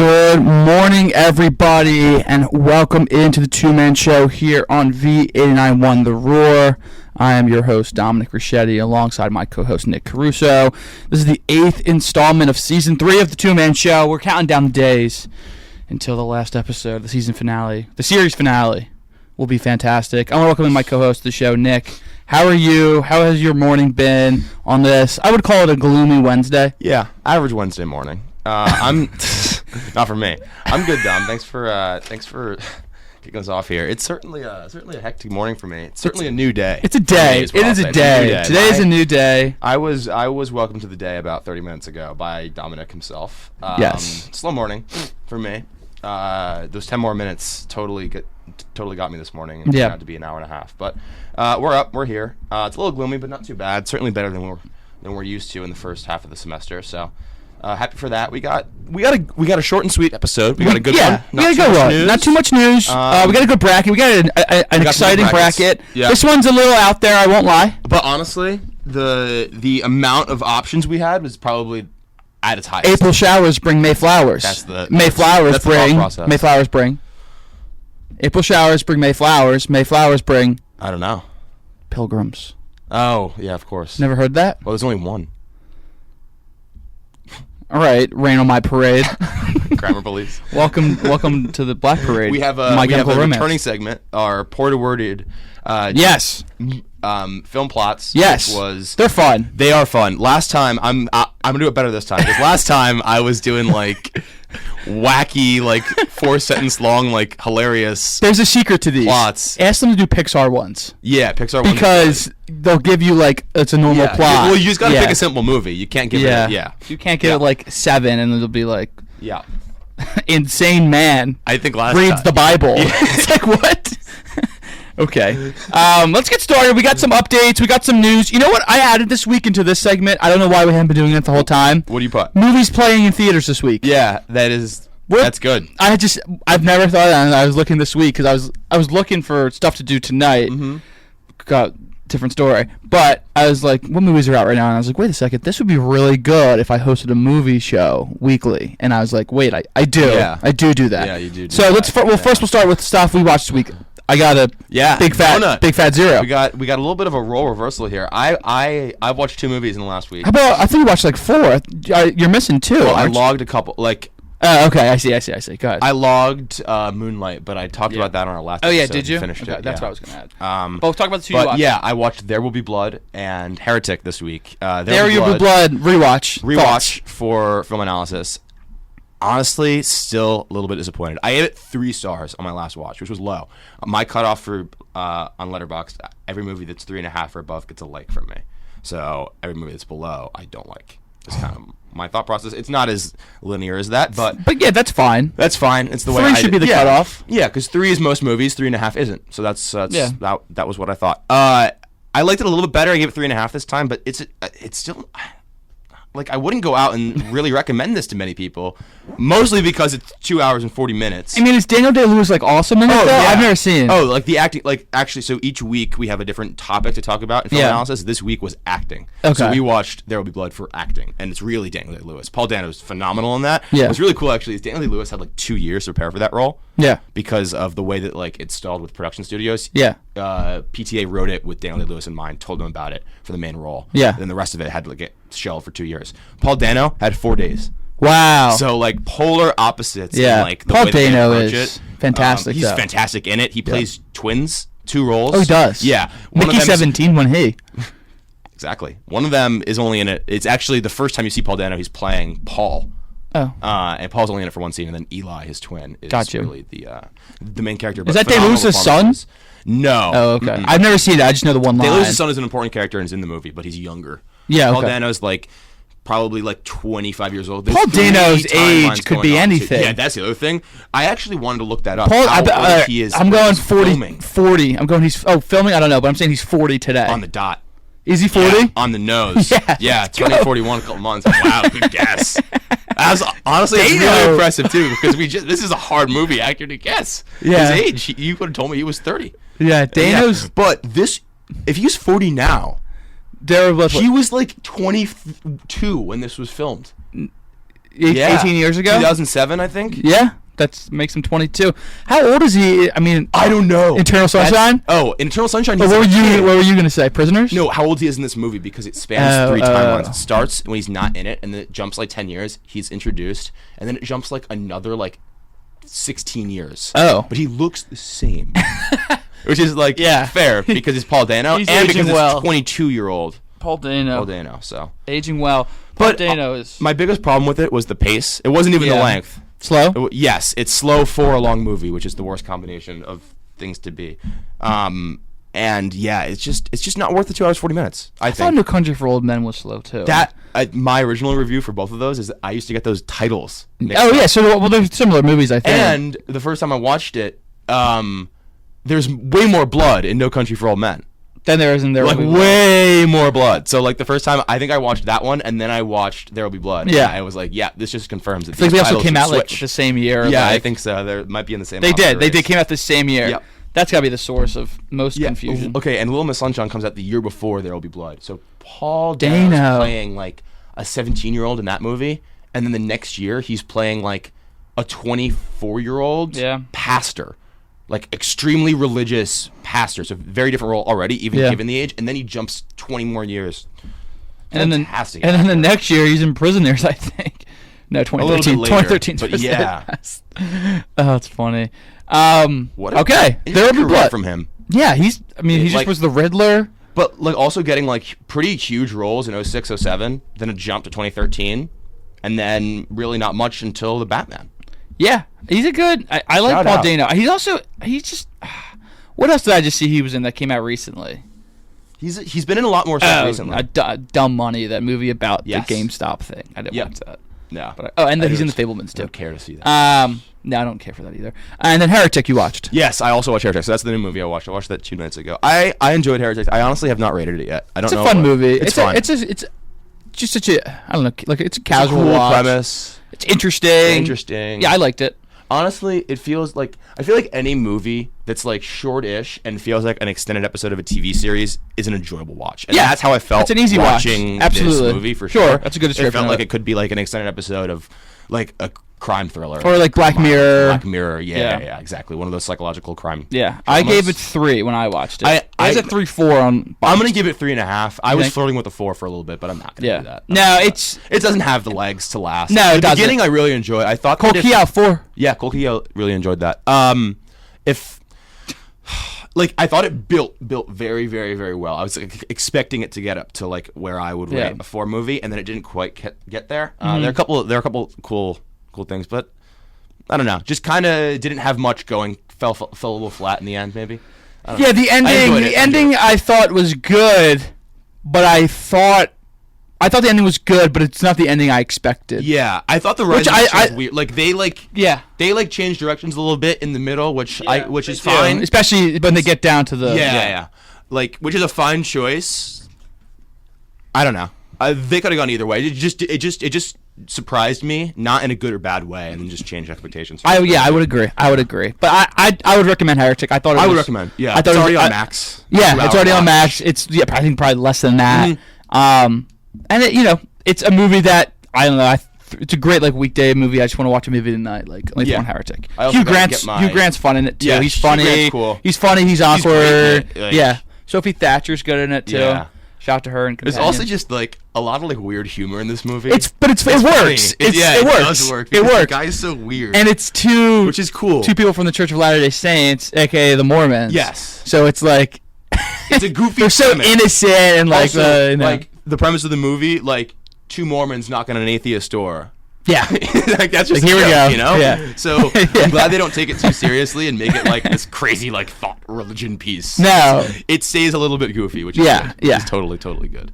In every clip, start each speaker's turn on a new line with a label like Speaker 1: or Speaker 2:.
Speaker 1: Good morning, everybody, and welcome into the Two-Man Show here on V89.1 The Roar. I am your host, Dominic Richetti, alongside my co-host, Nick Caruso. This is the 8th installment of Season 3 of the Two-Man Show. We're counting down the days until the last episode, the season finale. The series finale will be fantastic. I want to welcome in my co-host of the show, Nick. How are you? How has your morning been on this? I would call it a gloomy Wednesday.
Speaker 2: Yeah, average Wednesday morning. I'm not for me. I'm good, Dom. Thanks for kicking us off here. It's certainly a hectic morning for me. It's certainly a new day.
Speaker 1: It's a day. It is a day. Today is a new day.
Speaker 2: I was welcomed to the day about 30 minutes ago by Dominic himself.
Speaker 1: Yes.
Speaker 2: Slow morning for me. Those 10 more minutes totally got me this morning. And turned out to be an hour and a half. But we're up. We're here. It's a little gloomy, but not too bad. Certainly better than we're used to in the first half of the semester. So. Happy for that. We got a short and sweet episode. We got a good one.
Speaker 1: We got a good one. Not too much news. We got a good bracket. We got an exciting bracket. Yeah. This one's a little out there, I won't lie.
Speaker 2: But honestly, the amount of options we had was probably at its highest.
Speaker 1: April showers bring May flowers. Mayflowers bring. April showers bring May flowers. May flowers bring.
Speaker 2: I don't know.
Speaker 1: Pilgrims.
Speaker 2: Oh yeah, of course.
Speaker 1: Never heard that?
Speaker 2: Well, there's only one.
Speaker 1: All right, rain on my parade.
Speaker 2: Grammar police.
Speaker 1: Welcome to the Black Parade.
Speaker 2: We have a returning segment, our Porter-worded film plots.
Speaker 1: Yes, they're fun.
Speaker 2: They are fun. Last time, I'm gonna do it better this time, because last time I was doing like wacky, like 4-sentence long, like hilarious.
Speaker 1: There's a secret to these
Speaker 2: plots.
Speaker 1: Ask them to do Pixar ones.
Speaker 2: Yeah, Pixar ones.
Speaker 1: Because they'll give you like it's a normal plot.
Speaker 2: Well, you just gotta pick a simple movie. You can't give it. Yeah.
Speaker 1: You can't give it like 7, and it'll be like
Speaker 2: yeah,
Speaker 1: insane man.
Speaker 2: I think last
Speaker 1: reads
Speaker 2: time.
Speaker 1: the Bible. Yeah. It's like what? Okay. Let's get started. We got some updates. We got some news. You know what I added this week into this segment? I don't know why we haven't been doing it the whole time.
Speaker 2: What do you put?
Speaker 1: Movies playing in theaters this week.
Speaker 2: Yeah, that's good.
Speaker 1: I've never thought of that, and I was looking this week because I was looking for stuff to do tonight. Mm-hmm. Got different story, but I was like, what movies are out right now? And I was like, wait a second, this would be really good if I hosted a movie show weekly. And I was like, wait, I do. Yeah. I do that. Yeah, you do. So first we'll start with stuff we watched this week. I got a big fat zero.
Speaker 2: We got a little bit of a role reversal here. I've watched 2 movies in the last week.
Speaker 1: How about I think you watched like 4. You're missing 2.
Speaker 2: Well, I logged a couple like.
Speaker 1: Okay, I see. Go ahead.
Speaker 2: I logged Moonlight, but I talked about that on our last episode.
Speaker 1: Oh yeah, did you?
Speaker 2: Finished it.
Speaker 1: That's what I was gonna add. But we'll talk about the 2 you watched.
Speaker 2: Yeah, I watched There Will Be Blood and Heretic this week.
Speaker 1: There Will Be Blood rewatch
Speaker 2: Thoughts? For film analysis. Honestly, still a little bit disappointed. I gave it 3 stars on my last watch, which was low. My cutoff for on Letterboxd, every movie that's 3.5 or above gets a like from me. So every movie that's below, I don't like. It's kind of my thought process. It's not as linear as that, but
Speaker 1: yeah, that's fine.
Speaker 2: That's fine. It's the way
Speaker 1: 3 should be the cutoff.
Speaker 2: Yeah, because 3 is most movies, 3.5 isn't. So that was what I thought. I liked it a little bit better. I gave it 3.5 this time, but it's still. Like, I wouldn't go out and really recommend this to many people, mostly because it's 2 hours and 40 minutes.
Speaker 1: I mean, is Daniel Day-Lewis, like, awesome in it, though? Yeah. I've never seen it.
Speaker 2: Oh, like, the acting, like, actually, so each week we have a different topic to talk about in film analysis. This week was acting. Okay. So we watched There Will Be Blood for acting, and it's really Daniel Day-Lewis. Paul Dano's phenomenal in that. Yeah. What's really cool, actually, is Daniel Day-Lewis had, like, 2 years to prepare for that role.
Speaker 1: Yeah.
Speaker 2: Because of the way that, like, it stalled with production studios.
Speaker 1: Yeah.
Speaker 2: PTA wrote it with Daniel Day-Lewis in mind, told him about it for the main role.
Speaker 1: Yeah.
Speaker 2: And then the rest of it had to, like, get shelved for 2 years. Paul Dano had 4 days.
Speaker 1: Wow.
Speaker 2: So, like, polar opposite.
Speaker 1: Yeah.
Speaker 2: In, like, the
Speaker 1: Paul
Speaker 2: way
Speaker 1: Dano is fantastic.
Speaker 2: He's fantastic in it. He plays twins, 2 roles.
Speaker 1: Oh, he does?
Speaker 2: Yeah.
Speaker 1: Mickey's 17 when he.
Speaker 2: Exactly. One of them is only in it. It's actually the first time you see Paul Dano, he's playing Paul.
Speaker 1: Oh.
Speaker 2: And Paul's only in it for 1 scene, and then Eli, his twin, is really the main character.
Speaker 1: Is that Day-Lewis's son?
Speaker 2: No.
Speaker 1: Oh, okay. Mm-mm. I've never seen it. I just know the one line.
Speaker 2: Day-Lewis's son is an important character and is in the movie, but he's younger.
Speaker 1: Yeah, okay.
Speaker 2: Paul Dano's like probably like 25 years old.
Speaker 1: Paul Dano's age could be anything.
Speaker 2: Yeah, that's the other thing. I actually wanted to look that up. How old he is.
Speaker 1: I'm going 40. I'm going. He's filming. I don't know, but I'm saying he's 40 today.
Speaker 2: On the dot.
Speaker 1: Is he 40?
Speaker 2: Yeah, on the nose. Yeah, 2041 a couple months. Wow, good guess. That was honestly really impressive too, because this is a hard movie actor to guess.
Speaker 1: Yeah.
Speaker 2: His age. You could have told me he was 30.
Speaker 1: Yeah, Dano's.
Speaker 2: But if he's 40 now, he was like 22 when this was filmed.
Speaker 1: 18 years ago.
Speaker 2: 2007, I think.
Speaker 1: Yeah, that makes him 22. How old is he? I mean,
Speaker 2: I don't know.
Speaker 1: Eternal Sunshine.
Speaker 2: Eternal Sunshine.
Speaker 1: What were you gonna say? Prisoners?
Speaker 2: No, how old he is in this movie because it spans 3 timelines. It starts when he's not in it, and then it jumps like 10 years. He's introduced, and then it jumps like another 16 years.
Speaker 1: Oh,
Speaker 2: but he looks the same, which is fair because he's Paul Dano
Speaker 1: He's
Speaker 2: and
Speaker 1: aging
Speaker 2: because
Speaker 1: well.
Speaker 2: it's 22-year-old
Speaker 1: Paul Dano.
Speaker 2: Paul Dano. So
Speaker 1: aging well. Paul Dano is
Speaker 2: my biggest problem with it was the pace. It wasn't even the length.
Speaker 1: Slow.
Speaker 2: Yes, it's slow for a long movie, which is the worst combination of things to be. And yeah, it's just not worth the 2 hours 40 minutes. I
Speaker 1: thought No Country for Old Men was slow too.
Speaker 2: My original review for both of those is that I used to get those titles.
Speaker 1: Yeah, so they're similar movies, I think.
Speaker 2: And the first time I watched it, there's way more blood in No Country for Old Men.
Speaker 1: Then there is in There Will Be Blood.
Speaker 2: Way more blood. So the first time, I think I watched that one, and then I watched There Will Be Blood.
Speaker 1: Yeah,
Speaker 2: and I was like, this just confirms that.
Speaker 1: I think they also came out the same year.
Speaker 2: Yeah, I think so. They might be in the same.
Speaker 1: They did. They came out the same year.
Speaker 2: Yep.
Speaker 1: That's got to be the source of most confusion.
Speaker 2: Okay, and Little Miss Sunshine comes out the year before There Will Be Blood. So Paul Dano is playing a 17-year-old in that movie, and then the next year he's playing a 24-year-old pastor, extremely religious pastor. So very different role already, even given the age. And then he jumps 20 more years. Fantastic.
Speaker 1: And then the next year he's in Prisoners, I think. No, 2013. 2013.
Speaker 2: But yeah.
Speaker 1: Oh, it's funny.
Speaker 2: Okay,
Speaker 1: There Will Be Blood
Speaker 2: from him.
Speaker 1: Yeah, he just was the Riddler.
Speaker 2: But also getting pretty huge roles in 06, 07, then a jump to 2013, and then really not much until the Batman.
Speaker 1: Yeah, he's a good. I like Paul Dano. He's just. What else did I just see he was in that came out recently?
Speaker 2: He's been in a lot more stuff recently.
Speaker 1: Dumb Money, that movie about the GameStop thing. I didn't watch that.
Speaker 2: No.
Speaker 1: But and then he's in The Fabelmans too.
Speaker 2: I don't care to see that.
Speaker 1: No, I don't care for that either. And then Heretic you watched.
Speaker 2: Yes, I also watched Heretic. So that's the new movie I watched. I watched that 2 minutes ago. I enjoyed Heretic. I honestly have not rated it yet. I don't know.
Speaker 1: It's a fun movie.
Speaker 2: It's fun.
Speaker 1: It's just such a I don't know, it's a casual
Speaker 2: cool
Speaker 1: watch.
Speaker 2: Premise.
Speaker 1: It's interesting.
Speaker 2: Interesting.
Speaker 1: Yeah, I liked it.
Speaker 2: Honestly, I feel like any movie that's short-ish and feels like an extended episode of a TV series is an enjoyable watch. And that's how I felt.
Speaker 1: It's an easy
Speaker 2: watching
Speaker 1: watch. Absolutely.
Speaker 2: This movie for sure.
Speaker 1: That's a good description.
Speaker 2: It felt like it could be an extended episode of a crime thriller,
Speaker 1: or Black Mirror.
Speaker 2: Black Mirror, yeah, exactly. One of those psychological crime.
Speaker 1: Yeah,
Speaker 2: dramas.
Speaker 1: I gave it 3 when I watched it. I was at 3.4 on.
Speaker 2: I'm gonna give it 3.5. I was flirting with the 4 for a little bit, but I'm not gonna do that.
Speaker 1: No,
Speaker 2: it doesn't have the legs to last.
Speaker 1: No,
Speaker 2: the beginning I really enjoyed. I thought
Speaker 1: Cole Keogh 4.
Speaker 2: Yeah, Cole Keogh really enjoyed that. I thought it built very, very, very well. I was expecting it to get up to where I would rate a 4 movie, and then it didn't quite get there. There are a couple cool things, but I don't know. Just kind of didn't have much going. Fell a little flat in the end, maybe.
Speaker 1: Yeah, the ending I thought was good, but I thought the ending was good, but it's not the ending I expected.
Speaker 2: Yeah, I thought the writing was weird. They changed directions a little bit in the middle, which is fine,
Speaker 1: especially when they get down to the
Speaker 2: which is a fine choice. I don't know. They could have gone either way. It just surprised me, not in a good or bad way, and then just changed expectations.
Speaker 1: I would agree. But I would recommend Heretic. I would recommend.
Speaker 2: Yeah, I thought it's already on Max.
Speaker 1: Yeah, it's already on Max. It's I think probably less than that. Mm-hmm. And it's a movie that I don't know. It's a great weekday movie. I just want to watch a movie tonight. On Heretic. Hugh Grant's fun in it too.
Speaker 2: Yeah,
Speaker 1: he's funny.
Speaker 2: Cool.
Speaker 1: He's funny. He's awkward. Yeah. Sophie Thatcher's good in it too.
Speaker 2: Yeah.
Speaker 1: Shout out to her and companion.
Speaker 2: There's also just a lot of weird humor in this movie.
Speaker 1: It works. It works.
Speaker 2: It does work.
Speaker 1: It works.
Speaker 2: The guy's so weird.
Speaker 1: And it's
Speaker 2: which is cool.
Speaker 1: 2 people from the Church of Latter-day Saints, aka the Mormons.
Speaker 2: Yes.
Speaker 1: So it's
Speaker 2: it's a goofy.
Speaker 1: They're so innocent and
Speaker 2: also, the premise of the movie, 2 Mormons knock on an atheist door.
Speaker 1: Yeah.
Speaker 2: That's just
Speaker 1: here we go.
Speaker 2: Yeah. So I'm glad they don't take it too seriously and make it this crazy thought religion piece.
Speaker 1: No.
Speaker 2: It stays a little bit goofy, which is good. It's totally good.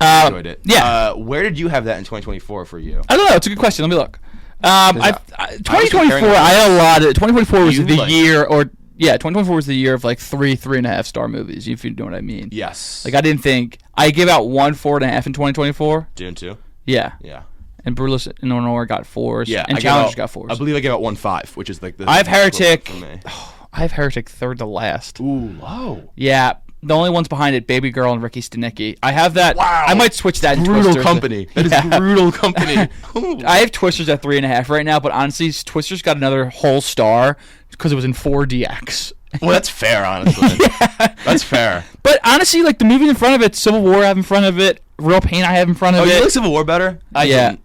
Speaker 2: I enjoyed it.
Speaker 1: Yeah.
Speaker 2: Where did you have that in 2024 for you?
Speaker 1: I don't know. It's a good question. Let me look. 2024. I had a lot of. 2024 was the year, or 2024 was the year of 3.5 star movies. If you know what I mean.
Speaker 2: Yes.
Speaker 1: I didn't think I gave out 1 4.5 in 2024.
Speaker 2: Dune 2.
Speaker 1: Yeah.
Speaker 2: Yeah.
Speaker 1: And Brutus and Honor got 4s.
Speaker 2: Yeah.
Speaker 1: And Challengers got 4s.
Speaker 2: I believe I gave out 1.5, which is the.
Speaker 1: I have Heretic. I have Heretic third to last.
Speaker 2: Ooh, low.
Speaker 1: Yeah. The only ones behind it, Baby Girl and Ricky Stenicki. I have that.
Speaker 2: Wow.
Speaker 1: I might switch that.
Speaker 2: Brutal
Speaker 1: Twisters.
Speaker 2: company. That is brutal company.
Speaker 1: I have Twisters at 3.5 right now, but honestly, Twisters got another whole star because it was in 4DX.
Speaker 2: Well, that's fair, honestly. That's fair.
Speaker 1: But honestly, like the movie in front of it, Civil War I have in front of it, Real Pain I have in front of
Speaker 2: Oh,
Speaker 1: it.
Speaker 2: you like Civil War better? I didn't.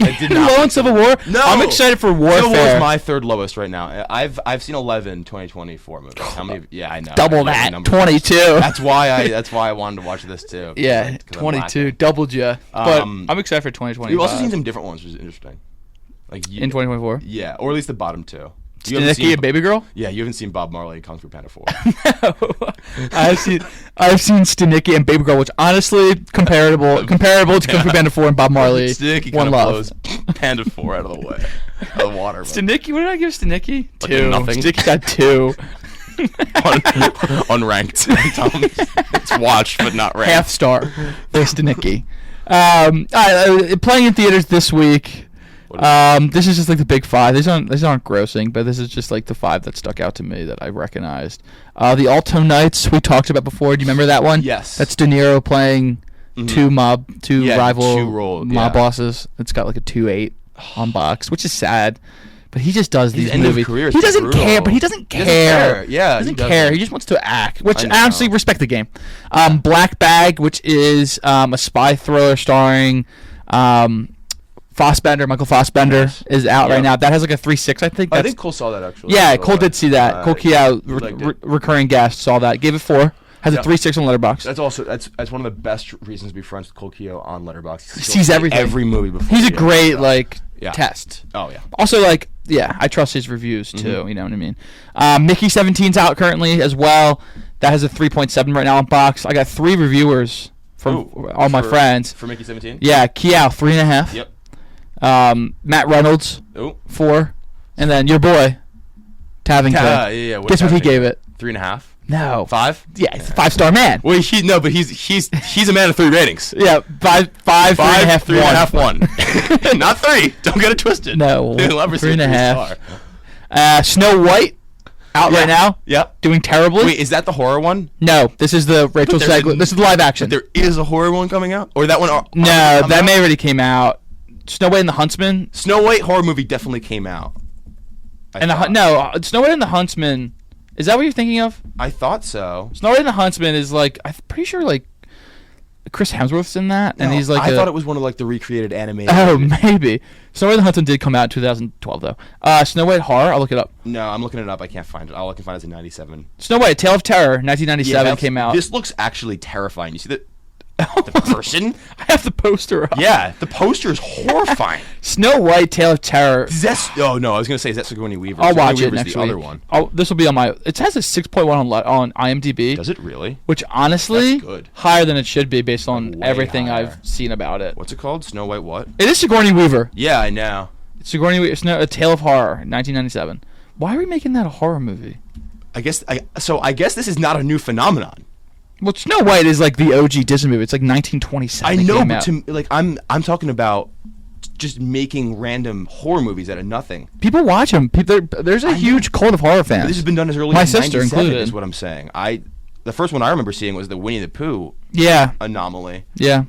Speaker 2: I did not.
Speaker 1: Low on Civil War?
Speaker 2: No.
Speaker 1: I'm excited for Warfare.
Speaker 2: Civil War is my third lowest right now. I've seen 11 2024 movies. How many? Yeah, I know.
Speaker 1: Double
Speaker 2: I know the
Speaker 1: that.
Speaker 2: numbers.
Speaker 1: 22.
Speaker 2: That's why I wanted to watch this too.
Speaker 1: Yeah,
Speaker 2: 'Cause I'm
Speaker 1: 22.
Speaker 2: lacking.
Speaker 1: Doubled ya. But I'm excited for 2025.
Speaker 2: We've also seen some different ones, which is interesting. Like
Speaker 1: in 2024?
Speaker 2: Yeah, or at least the bottom two. You haven't
Speaker 1: Stenicki
Speaker 2: seen-
Speaker 1: and Baby Girl?
Speaker 2: Yeah, you haven't seen Bob Marley Kung Fu Panda 4.
Speaker 1: No. I've seen Stenicki and Baby Girl, which honestly comparable to Kung Fu Panda 4 and Bob Marley.
Speaker 2: Stenicki
Speaker 1: One
Speaker 2: kind of
Speaker 1: love.
Speaker 2: blows Panda 4 out of the way. Out of the water. but-
Speaker 1: Stenicki, what did I give Stenicki?
Speaker 2: Like
Speaker 1: 2.
Speaker 2: nothing?
Speaker 1: Stenicki got 2.
Speaker 2: Unranked. It's watched, but not ranked.
Speaker 1: Half star for Stenicki. All right, playing in theaters this week. This is just like the big 5. These aren't grossing, but this is just like the 5 that stuck out to me that I recognized. The Alto Knights we talked about before. Do you remember that one?
Speaker 2: Yes.
Speaker 1: That's De Niro playing two rival mob bosses. It's got like a 2.8 on box, which is sad. But he just does these
Speaker 2: end of
Speaker 1: movies.
Speaker 2: career is
Speaker 1: He doesn't
Speaker 2: brutal.
Speaker 1: care, but he doesn't care.
Speaker 2: Yeah,
Speaker 1: he doesn't care. He just wants to act, which
Speaker 2: I know.
Speaker 1: I honestly respect the game. Black Bag, which is a spy thriller starring Michael Fassbender, is out right now. That has like a 3.6, I think.
Speaker 2: I think Cole saw that actually.
Speaker 1: Yeah, Cole did see that. Cole Keough,
Speaker 2: liked it.
Speaker 1: recurring guest, saw that. Gave it 4. Has a 3.6 on Letterboxd.
Speaker 2: That's also that's one of the best reasons to be friends with Cole Keough on Letterboxd. He
Speaker 1: sees everything.
Speaker 2: Every movie before.
Speaker 1: He's a great test.
Speaker 2: Oh yeah.
Speaker 1: Also, I trust his reviews too. You know what I mean. Mickey 17's out currently as well. That has a 3.7 right now on box. I got 3 reviewers from all my friends.
Speaker 2: For Mickey 17.
Speaker 1: Yeah, Keough 3.5.
Speaker 2: Yep.
Speaker 1: Matt Reynolds 4, and then your boy Tavington.
Speaker 2: Yeah.
Speaker 1: Guess what he gave it?
Speaker 2: 3.5.
Speaker 1: No.
Speaker 2: 5.
Speaker 1: Yeah, he's a 5-star man.
Speaker 2: Well, but he's a man of 3 ratings.
Speaker 1: Yeah, 5, 3.5,
Speaker 2: 1. Not 3. Don't get it twisted.
Speaker 1: No,
Speaker 2: You'll never see a
Speaker 1: 3.5. Snow White out right now.
Speaker 2: Yep.
Speaker 1: Doing terribly.
Speaker 2: Wait, is that the horror one?
Speaker 1: No, this is the Rachel Zegler. This is the live action.
Speaker 2: But there is a horror one coming out, or that one?
Speaker 1: No, that may already came out. Snow White and the Huntsman.
Speaker 2: Snow White horror movie definitely came out.
Speaker 1: Snow White and the Huntsman. Is that what you're thinking of?
Speaker 2: I thought so.
Speaker 1: Snow White and the Huntsman is I'm pretty sure Chris Hemsworth's in that, and he's
Speaker 2: I thought it was one of the recreated animated.
Speaker 1: Oh, maybe. Snow White and the Huntsman did come out in 2012 though. Snow White horror. I'll look it up.
Speaker 2: No, I'm looking it up. I can't find it. All I can find is in '97.
Speaker 1: Snow White: Tale of Terror, 1997 came out.
Speaker 2: This looks actually terrifying. You see that? The person?
Speaker 1: I have the poster up.
Speaker 2: Yeah, the poster is horrifying.
Speaker 1: Snow White: Tale of Terror.
Speaker 2: Oh no, I was gonna say is that Sigourney Weaver?
Speaker 1: I'll watch it
Speaker 2: Weaver's
Speaker 1: next
Speaker 2: the
Speaker 1: week.
Speaker 2: Other one.
Speaker 1: This will be on my. It has a 6.1 on IMDb.
Speaker 2: Does it really?
Speaker 1: Which honestly,
Speaker 2: That's good.
Speaker 1: higher than it should be based on
Speaker 2: Way
Speaker 1: everything
Speaker 2: higher.
Speaker 1: I've seen about it.
Speaker 2: What's it called? Snow White what?
Speaker 1: It is Sigourney Weaver.
Speaker 2: Yeah, I know.
Speaker 1: Sigourney Weaver. A Tale of Horror, 1997. Why are we making that a horror movie?
Speaker 2: I guess this is not a new phenomenon.
Speaker 1: Well, Snow White is like the OG Disney movie. It's like 1927.
Speaker 2: I know,
Speaker 1: but
Speaker 2: I'm talking about just making random horror movies out of nothing.
Speaker 1: People watch them. There's a huge cult of horror fans.
Speaker 2: But this has been done as early
Speaker 1: My
Speaker 2: as
Speaker 1: sister
Speaker 2: 97
Speaker 1: included.
Speaker 2: is what I'm saying. The first one I remember seeing was the Winnie the Pooh anomaly.
Speaker 1: Yeah.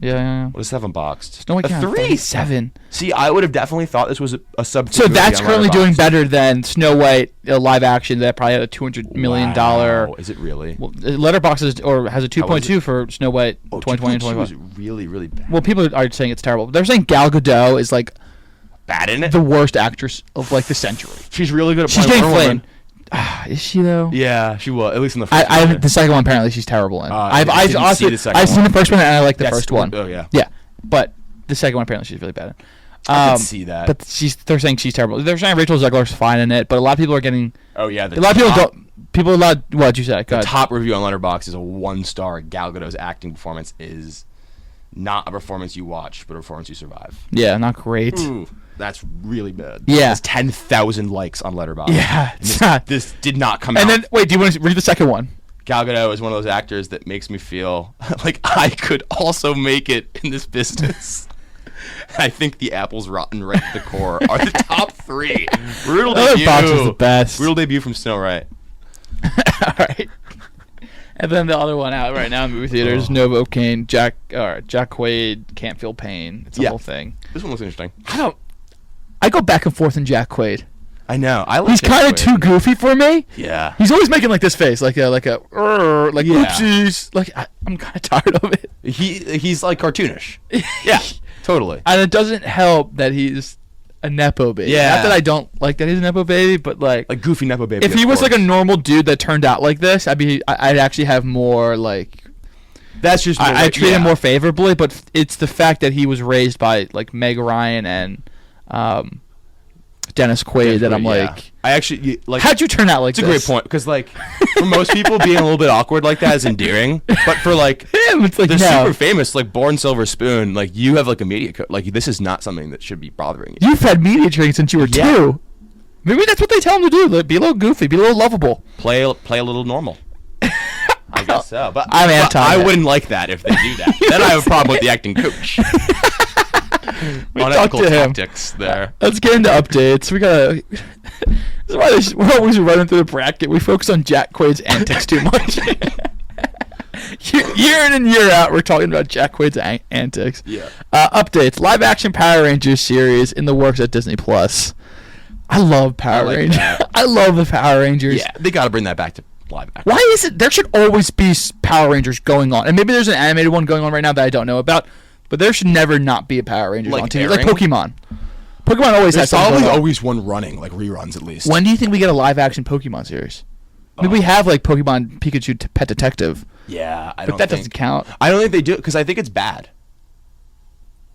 Speaker 2: What does 7 boxed?
Speaker 1: Snow White
Speaker 2: a 3.
Speaker 1: 7.
Speaker 2: See, I would have definitely thought this was a sub.
Speaker 1: So that's currently doing better than Snow White live action that probably had a $200 million.
Speaker 2: Wow, is it really?
Speaker 1: Well, Letterboxd has a 2.2 for Snow White 2020 and
Speaker 2: 2.2
Speaker 1: 2021.
Speaker 2: is really, really bad.
Speaker 1: Well, people are saying it's terrible. They're saying Gal Gadot is
Speaker 2: Bad in it.
Speaker 1: the worst actress of the century.
Speaker 2: She's really good at
Speaker 1: She's
Speaker 2: playing
Speaker 1: Jane
Speaker 2: Wonder
Speaker 1: Flynn.
Speaker 2: Woman.
Speaker 1: Is she though?
Speaker 2: Yeah, she was. At least in the first
Speaker 1: I
Speaker 2: one.
Speaker 1: the second one apparently she's terrible in.
Speaker 2: I didn't see the second
Speaker 1: I've seen
Speaker 2: one.
Speaker 1: the first one and I like the first one.
Speaker 2: Oh yeah.
Speaker 1: Yeah, but the second one apparently she's really bad in.
Speaker 2: I can see that.
Speaker 1: But they're saying she's terrible. They're saying Rachel Zegler's fine in it, but a lot of people are getting.
Speaker 2: Oh yeah.
Speaker 1: A lot of people don't. People a lot. What'd you say? Go ahead.
Speaker 2: Top review on Letterboxd is a 1-star. Gal Gadot's acting performance is not a performance you watch, but a performance you survive.
Speaker 1: Yeah, not great.
Speaker 2: Ooh, that's really bad.
Speaker 1: Yeah.
Speaker 2: It's 10,000 likes on Letterboxd.
Speaker 1: Yeah.
Speaker 2: This did not come out.
Speaker 1: And then wait, do you want to read the second one?
Speaker 2: Gal Gadot is one of those actors that makes me feel like I could also make it in this business. I think the apples rotten right at the core are the top 3. Brutal debut.
Speaker 1: Box is the best.
Speaker 2: Brutal debut from Snow White.
Speaker 1: All right. And then the other one out right now in movie theaters, Novocaine, Jack Quaid, Can't Feel Pain. It's a whole thing.
Speaker 2: This one looks interesting.
Speaker 1: I go back and forth in Jack Quaid.
Speaker 2: I know.
Speaker 1: He's kind of too goofy for me.
Speaker 2: Yeah.
Speaker 1: He's always making like this face, oopsies. Like I'm kind of tired of it.
Speaker 2: He's like cartoonish. Yeah, totally.
Speaker 1: And it doesn't help that he's a nepo baby.
Speaker 2: Yeah.
Speaker 1: Not that I don't like that he's a nepo baby, but like
Speaker 2: goofy nepo baby.
Speaker 1: If he was like a normal dude that turned out like this, I'd actually have more like.
Speaker 2: That's just.
Speaker 1: I treat him more favorably, but it's the fact that he was raised by like Meg Ryan and Dennis Quaid that I'm like.
Speaker 2: I actually like.
Speaker 1: How'd you turn out like
Speaker 2: this? It's a great point because like for most people being a little bit awkward like that is endearing, but for like
Speaker 1: him, it's like
Speaker 2: they're super famous, like Born Silver Spoon. Like you have like a media like this is not something that should be bothering you.
Speaker 1: You've had media training since you were 2. Maybe that's what they tell him to do. Like, be a little goofy, be a little lovable,
Speaker 2: play a little normal. I guess so, but
Speaker 1: I
Speaker 2: wouldn't like that if they do that. Then I have a problem with the acting coach. Unethical tactics there.
Speaker 1: Let's get into updates. We gotta. This is why we're always running through the bracket. We focus on Jack Quaid's antics too much. Year in and year out, we're talking about Jack Quaid's antics.
Speaker 2: Yeah.
Speaker 1: Updates: live action Power Rangers series in the works at Disney Plus. I love Power Rangers. I love the Power Rangers.
Speaker 2: Yeah, they gotta bring that back to live action.
Speaker 1: Why is it there should always be Power Rangers going on? And maybe there's an animated one going on right now that I don't know about. But there should never not be a Power Rangers on TV. Like Pokemon. Pokemon always has something.
Speaker 2: There's always one running, like reruns at least.
Speaker 1: When do you think we get a live action Pokemon series? Maybe we have like Pokemon Pikachu Pet Detective.
Speaker 2: Yeah,
Speaker 1: but that doesn't count.
Speaker 2: I don't think they do it because I think it's bad.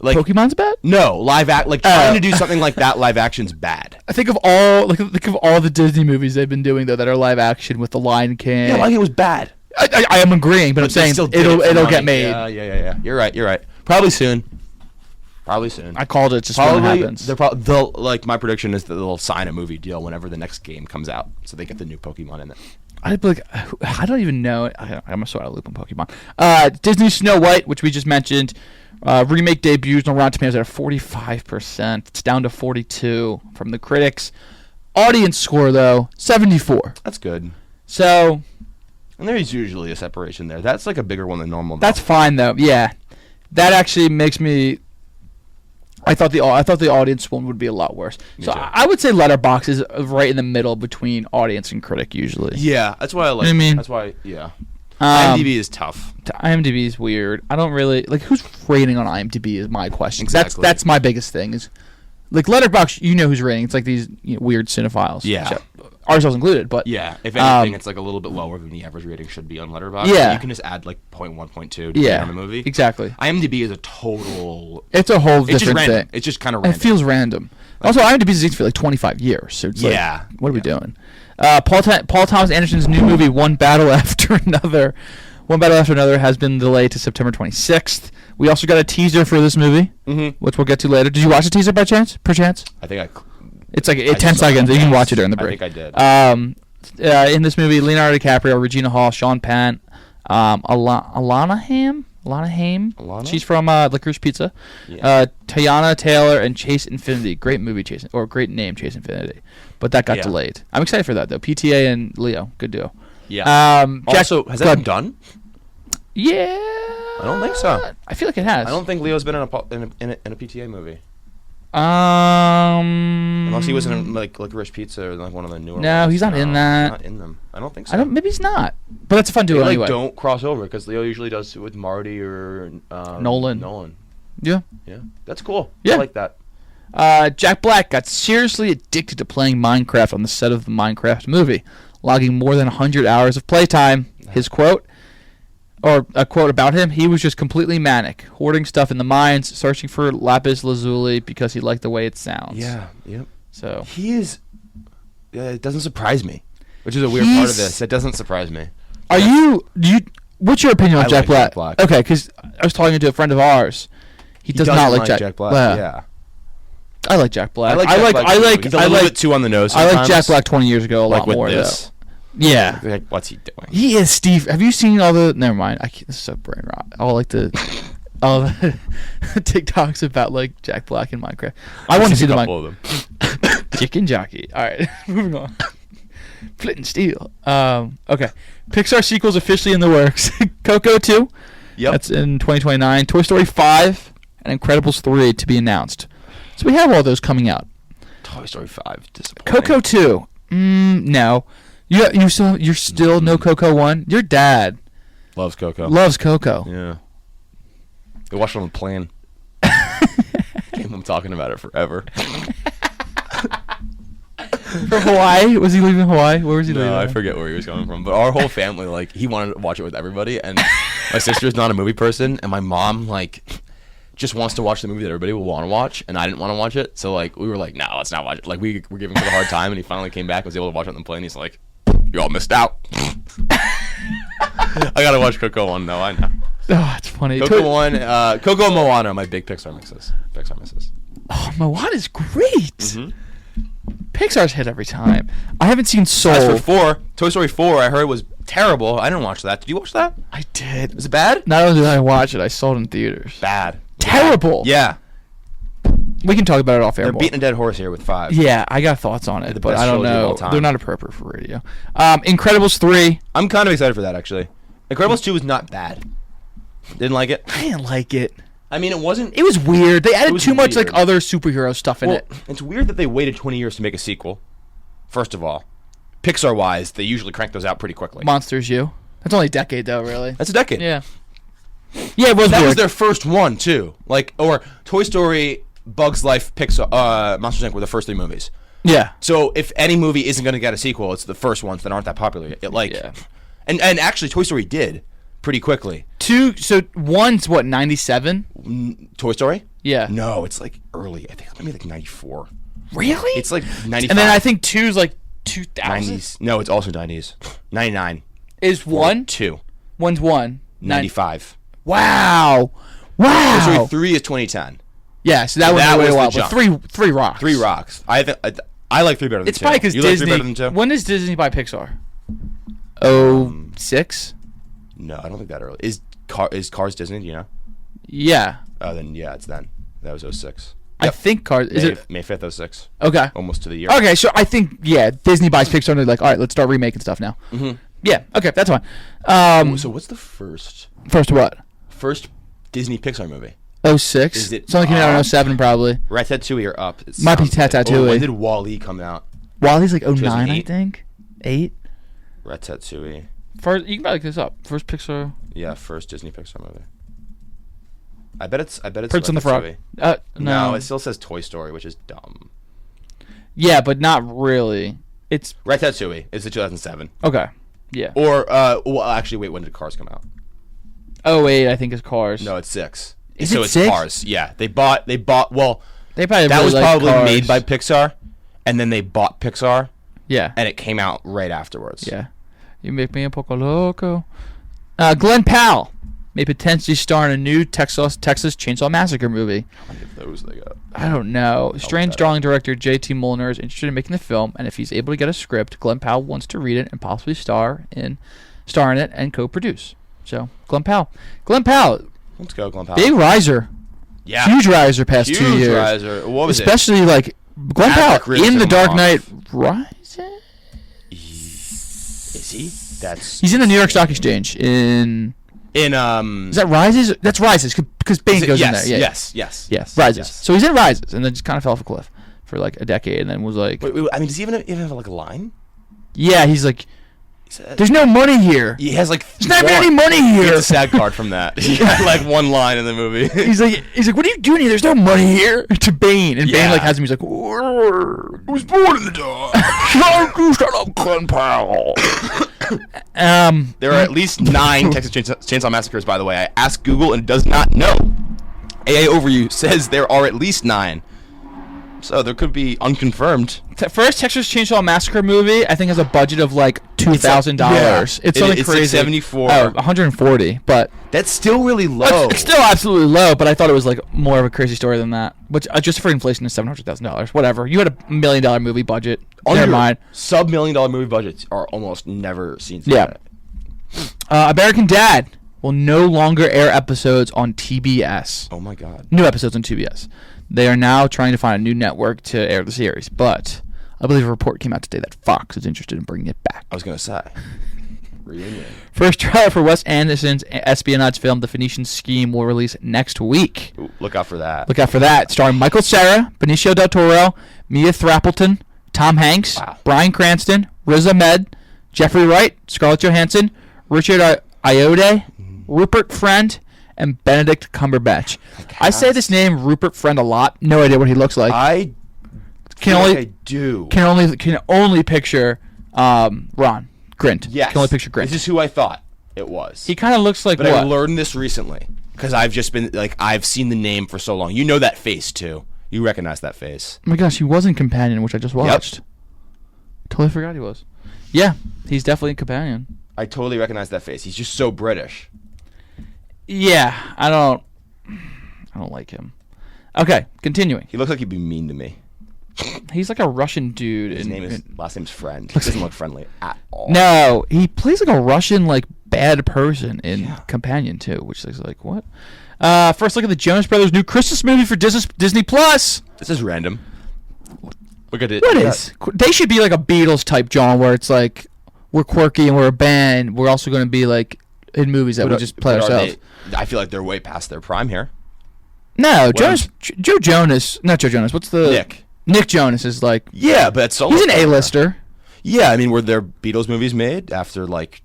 Speaker 1: Like Pokemon's bad?
Speaker 2: No, trying to do something like that live action's bad.
Speaker 1: I think of all the Disney movies they've been doing though that are live action with the Lion King.
Speaker 2: Yeah, Lion King was bad.
Speaker 1: I am agreeing, but I'm saying it'll get made.
Speaker 2: Yeah. You're right. Probably soon.
Speaker 1: I called it. Just when it happens.
Speaker 2: They'll like my prediction is that they'll sign a movie deal whenever the next game comes out, so they get the new Pokemon in it.
Speaker 1: I don't even know. I'm so out of loop on Pokemon. Disney Snow White, which we just mentioned, remake debuts on Rotten Tomatoes at 45%. It's down to 42 from the critics. Audience score though 74.
Speaker 2: That's good.
Speaker 1: So.
Speaker 2: And there's usually a separation there. That's like a bigger one than normal.
Speaker 1: That's fine though. Yeah, that actually makes me. I thought the audience one would be a lot worse. So I would say Letterboxd is right in the middle between audience and critic usually.
Speaker 2: Yeah, that's why I like. That's why IMDb is tough.
Speaker 1: IMDb is weird. I don't really like who's rating on IMDb is my question.
Speaker 2: Exactly.
Speaker 1: That's my biggest thing is. Like Letterboxd, you know who's rating. It's like these weird cinephiles.
Speaker 2: Yeah.
Speaker 1: Ourselves included, but
Speaker 2: yeah, if anything, it's like a little bit lower than the average rating should be on Letterboxd.
Speaker 1: Yeah,
Speaker 2: you can just add like 0.1, 0.2 on the movie.
Speaker 1: Exactly.
Speaker 2: IMDb is a total.
Speaker 1: It's a whole different thing.
Speaker 2: It's just kind of random.
Speaker 1: It feels random. Also, IMDb exists for like 25 years, so it's like, what are we doing? Paul Thomas Anderson's new movie, One Battle After Another. One Battle After Another has been delayed to September 26th. We also got a teaser for this movie, which we'll get to later. Did you watch the teaser by chance? Perchance?
Speaker 2: I think
Speaker 1: It's like 10 seconds. You can watch it during the break.
Speaker 2: I think I
Speaker 1: did. In this movie, Leonardo DiCaprio, Regina Hall, Sean Penn, Alana Haim. She's from Licorice Pizza. Yeah. Teyana Taylor and Chase Infinity. Great movie, great name, Chase Infinity. But that got delayed. I'm excited for that though. PTA and Leo, good duo.
Speaker 2: Yeah. Also, has that been done?
Speaker 1: Yeah.
Speaker 2: I don't think so.
Speaker 1: I feel like it has.
Speaker 2: I don't think Leo's been in a PTA movie.
Speaker 1: Unless
Speaker 2: he was in like Licorice Pizza or like one of the newer.
Speaker 1: No, he's not in that.
Speaker 2: Not in them. I don't think so.
Speaker 1: Maybe he's not. But that's a fun duo anyway.
Speaker 2: Don't cross over because Leo usually does it with Marty or
Speaker 1: Nolan. Yeah.
Speaker 2: That's cool.
Speaker 1: Yeah.
Speaker 2: I like that.
Speaker 1: Jack Black got seriously addicted to playing Minecraft on the set of the Minecraft movie, logging more than 100 hours of playtime. His quote. Or a quote about him, he was just completely manic, hoarding stuff in the mines, searching for lapis lazuli because he liked the way it sounds.
Speaker 2: Yeah, yep.
Speaker 1: So
Speaker 2: he is. It doesn't surprise me, which is a weird part of this. It doesn't surprise me.
Speaker 1: What's your opinion on Jack Black?
Speaker 2: Jack Black?
Speaker 1: Okay, because I was talking to a friend of ours. He does not like Jack Black.
Speaker 2: Yeah.
Speaker 1: I like Jack Black.
Speaker 2: He's a little bit too on the nose sometimes.
Speaker 1: I like Jack Black 20 years ago a lot more though. Yeah.
Speaker 2: Like, what's he doing?
Speaker 1: He is Steve. Have you seen all the? Never mind. This is so brain rot. All the TikToks about like Jack Black and Minecraft. I want to see the
Speaker 2: couple of them.
Speaker 1: Chicken Jockey. All right, moving on. Flint and steel. Okay. Pixar sequels officially in the works. Coco 2.
Speaker 2: Yep.
Speaker 1: That's in 2029. Toy Story 5 and Incredibles 3 to be announced. So we have all those coming out.
Speaker 2: Toy Story 5, disappointing.
Speaker 1: Coco 2. No. You're still no Coco 1? Your dad
Speaker 2: Loves Coco.
Speaker 1: loves Coco.
Speaker 2: Yeah. They watched it on the plane. Came home talking about it forever.
Speaker 1: From Hawaii? Was he leaving Hawaii? Where was he leaving?
Speaker 2: No, I forget where he was coming from. But our whole family, like, he wanted to watch it with everybody. And my sister's not a movie person. And my mom, like, just wants to watch the movie that everybody will want to watch. And I didn't want to watch it. So, like, we were like, no, let's not watch it. Like, we were giving him a hard time. And he finally came back and was able to watch it on the plane. He's like, you all missed out. I got to watch Coco 1, though. I know.
Speaker 1: Oh, it's funny.
Speaker 2: Coco 1, Coco and Moana are my big Pixar misses.
Speaker 1: Oh, Moana's great.
Speaker 2: Mm-hmm.
Speaker 1: Pixar's hit every time. I haven't seen Soul.
Speaker 2: As for 4, Toy Story 4, I heard was terrible. I didn't watch that. Did you watch that?
Speaker 1: I did.
Speaker 2: Was it bad?
Speaker 1: Not only did I watch it, I saw it in theaters.
Speaker 2: Bad.
Speaker 1: Terrible.
Speaker 2: Yeah.
Speaker 1: We can talk about it off air.
Speaker 2: They're beating a dead horse here with 5.
Speaker 1: Yeah, I got thoughts on it, but I don't know. They're not appropriate for radio. Incredibles 3.
Speaker 2: I'm kind of excited for that, actually. Incredibles 2 was not bad. Didn't like it?
Speaker 1: I didn't like it.
Speaker 2: I mean, it wasn't...
Speaker 1: It was weird. They added too much
Speaker 2: weird.
Speaker 1: like other superhero stuff in it.
Speaker 2: It's weird that they waited 20 years to make a sequel, first of all. Pixar-wise, they usually crank those out pretty quickly.
Speaker 1: Monsters U. That's only a decade, though, really.
Speaker 2: That's a decade.
Speaker 1: Yeah. Yeah, it was
Speaker 2: That
Speaker 1: weird.
Speaker 2: was their first one, too. Like, or Toy Story, Bugs Life, Pixar, Monsters, Inc. were the first 3 movies.
Speaker 1: Yeah.
Speaker 2: So if any movie isn't going to get a sequel, it's the first ones that aren't that popular yet.
Speaker 1: Yeah.
Speaker 2: And actually, Toy Story did pretty quickly.
Speaker 1: 2, so 1's what, 97?
Speaker 2: Toy Story?
Speaker 1: Yeah.
Speaker 2: No, it's like early. I think it's maybe like 94.
Speaker 1: Really?
Speaker 2: It's like 95.
Speaker 1: And then I think 2's like 2000.
Speaker 2: 90s. No, it's also 90s. 99.
Speaker 1: Is 1?
Speaker 2: 2.
Speaker 1: 1's 1.
Speaker 2: 95.
Speaker 1: Wow.
Speaker 2: Toy
Speaker 1: Wow.
Speaker 2: Story 3 is 2010.
Speaker 1: Yeah, so that
Speaker 2: That
Speaker 1: was
Speaker 2: was
Speaker 1: a
Speaker 2: the
Speaker 1: while.
Speaker 2: jump.
Speaker 1: But 3 rocks.
Speaker 2: 3 rocks. I like 3 better than 2.
Speaker 1: It's probably because
Speaker 2: you
Speaker 1: Disney.
Speaker 2: like 3 better than 2?
Speaker 1: When does Disney buy Pixar? 06?
Speaker 2: No, I don't think that early. Is Cars Disney? Do you know?
Speaker 1: Yeah.
Speaker 2: Oh, then yeah, it's then. That was 06.
Speaker 1: I think Cars. Is it?
Speaker 2: May 5th, 06.
Speaker 1: Okay.
Speaker 2: Almost to the year.
Speaker 1: Okay, so I think, yeah, Disney buys Pixar and they're like, all right, let's start remaking stuff now.
Speaker 2: Mm-hmm.
Speaker 1: Yeah, okay, that's fine.
Speaker 2: So what's the first
Speaker 1: First
Speaker 2: Disney Pixar movie?
Speaker 1: 06?
Speaker 2: Is it
Speaker 1: Something came out in 07 probably.
Speaker 2: Ratatouille or Up? It
Speaker 1: Might be
Speaker 2: sounds like it.
Speaker 1: Ratatouille.
Speaker 2: When did WALL-E come out?
Speaker 1: WALL-E's like 09, I
Speaker 2: 2008?
Speaker 1: think. 8?
Speaker 2: Ratatouille.
Speaker 1: First, you can probably look this up. First Pixar.
Speaker 2: Yeah, first Disney Pixar movie. I bet it's
Speaker 1: Prince and the Frog.
Speaker 2: Ratatouille.
Speaker 1: No.
Speaker 2: No, it still says Toy Story, which is dumb.
Speaker 1: Yeah, but not really. It's
Speaker 2: Ratatouille is it 2007?
Speaker 1: okay. Yeah.
Speaker 2: Or well, actually, wait, when did Cars come out?
Speaker 1: 08, I think, is Cars.
Speaker 2: No, it's 6.
Speaker 1: Is
Speaker 2: so
Speaker 1: it
Speaker 2: it's
Speaker 1: 6?
Speaker 2: Cars. Yeah, they bought. Well,
Speaker 1: They probably
Speaker 2: that
Speaker 1: really
Speaker 2: was
Speaker 1: like
Speaker 2: probably
Speaker 1: Cars.
Speaker 2: made by Pixar, and then they bought Pixar,
Speaker 1: Yeah.
Speaker 2: and it came out right afterwards.
Speaker 1: Yeah. You make me a poco loco. Glenn Powell may potentially star in a new Texas Chainsaw Massacre movie.
Speaker 2: How many of those they got?
Speaker 1: I don't know. Strange
Speaker 2: that
Speaker 1: Darling director J.T. Molnar is interested in making the film, and if he's able to get a script, Glenn Powell wants to read it and possibly star in it and co-produce. So, Glenn Powell.
Speaker 2: Let's go, Glenn Powell.
Speaker 1: Big riser.
Speaker 2: Yeah.
Speaker 1: Huge riser past 2
Speaker 2: Huge
Speaker 1: years.
Speaker 2: riser. What was
Speaker 1: Especially, like, Glenn
Speaker 2: Maverick
Speaker 1: Powell
Speaker 2: ripped
Speaker 1: in The
Speaker 2: him
Speaker 1: Dark
Speaker 2: off.
Speaker 1: Knight Rises?
Speaker 2: Is he? That's
Speaker 1: He's in the New York Stock Exchange in...
Speaker 2: in
Speaker 1: Is that Rises? That's Rises, because Bane goes in there. Yeah.
Speaker 2: Yes.
Speaker 1: Rises.
Speaker 2: Yes.
Speaker 1: So he's in Rises, and then just kind of fell off a cliff for like a decade, and then was like...
Speaker 2: Wait, I mean, does he even have like a line?
Speaker 1: Yeah, he's like... There's no money here.
Speaker 2: He has like.
Speaker 1: There's not even any money
Speaker 2: He
Speaker 1: here.
Speaker 2: gets a SAG card from that. He had like one line in the movie.
Speaker 1: He's like, what are you doing here? There's no money here. To Bane, and Bane
Speaker 2: Yeah.
Speaker 1: like has him. He's like, I was born in the dark. Shut up, Glenn Powell.
Speaker 2: There are at least 9 Texas Chainsaw Massacres, by the way. I asked Google and it does not know. AA Overview says there are at least 9. So there could be unconfirmed.
Speaker 1: The first Texas Chainsaw Massacre movie, I think, has a budget of like $2,000.
Speaker 2: Yeah.
Speaker 1: It's something
Speaker 2: It's
Speaker 1: crazy.
Speaker 2: like 74.
Speaker 1: Oh, 140, but
Speaker 2: That's still really low.
Speaker 1: it's still absolutely low. But I thought it was like more of a crazy story than that. Which just for inflation is $700,000. Whatever. You had a $1 million movie budget. Never mind.
Speaker 2: Sub-$1 million movie budgets are almost never seen.
Speaker 1: Yeah. American Dad will no longer air episodes on TBS.
Speaker 2: Oh my God.
Speaker 1: New episodes on TBS. They are now trying to find a new network to air the series, but I believe a report came out today that Fox is interested in bringing it back.
Speaker 2: I was gonna say reunion.
Speaker 1: First trailer for Wes Anderson's espionage film The Phoenician Scheme will release next week.
Speaker 2: Ooh, look out for that.
Speaker 1: Look out for that. Starring Michael Cera, Benicio del Toro, Mia Thrapleton, Tom Hanks, Bryan Cranston, Riz Ahmed, Jeffrey Wright, Scarlett Johansson, Richard Ayoade, Rupert Friend, and Benedict Cumberbatch. I say this name Rupert Friend a lot. No idea what he looks like.
Speaker 2: I
Speaker 1: can only picture Ron Grint.
Speaker 2: Yes.
Speaker 1: Can only picture Grint.
Speaker 2: This is who I thought it was.
Speaker 1: He kind of looks like
Speaker 2: but
Speaker 1: what?
Speaker 2: I learned this recently because I've just been like I've seen the name for so long. You know that face too. You recognize that face.
Speaker 1: Oh my gosh, he was in Companion, which I just watched.
Speaker 2: Yep.
Speaker 1: Totally forgot he was. Yeah, he's definitely in Companion.
Speaker 2: I totally recognize that face. He's just so British.
Speaker 1: Yeah, I don't like him. Okay, continuing.
Speaker 2: He looks like he'd be mean to me.
Speaker 1: He's like a Russian dude.
Speaker 2: His last name's Friend. He doesn't look friendly at all.
Speaker 1: No, he plays like a Russian bad person in Companion too, which is like what? First look at the Jonas Brothers' new Christmas movie for Disney Plus.
Speaker 2: This is random. Look at it.
Speaker 1: What is? They should be like a Beatles type, John, where it's like we're quirky and we're a band. We're also going to be like in movies that we just play ourselves.
Speaker 2: I feel like they're way past their prime here.
Speaker 1: No, Joe Jonas. Not Joe Jonas. What's the Nick Jonas is like.
Speaker 2: Yeah, but
Speaker 1: he's an A-lister.
Speaker 2: Yeah, I mean, were there Beatles movies made after like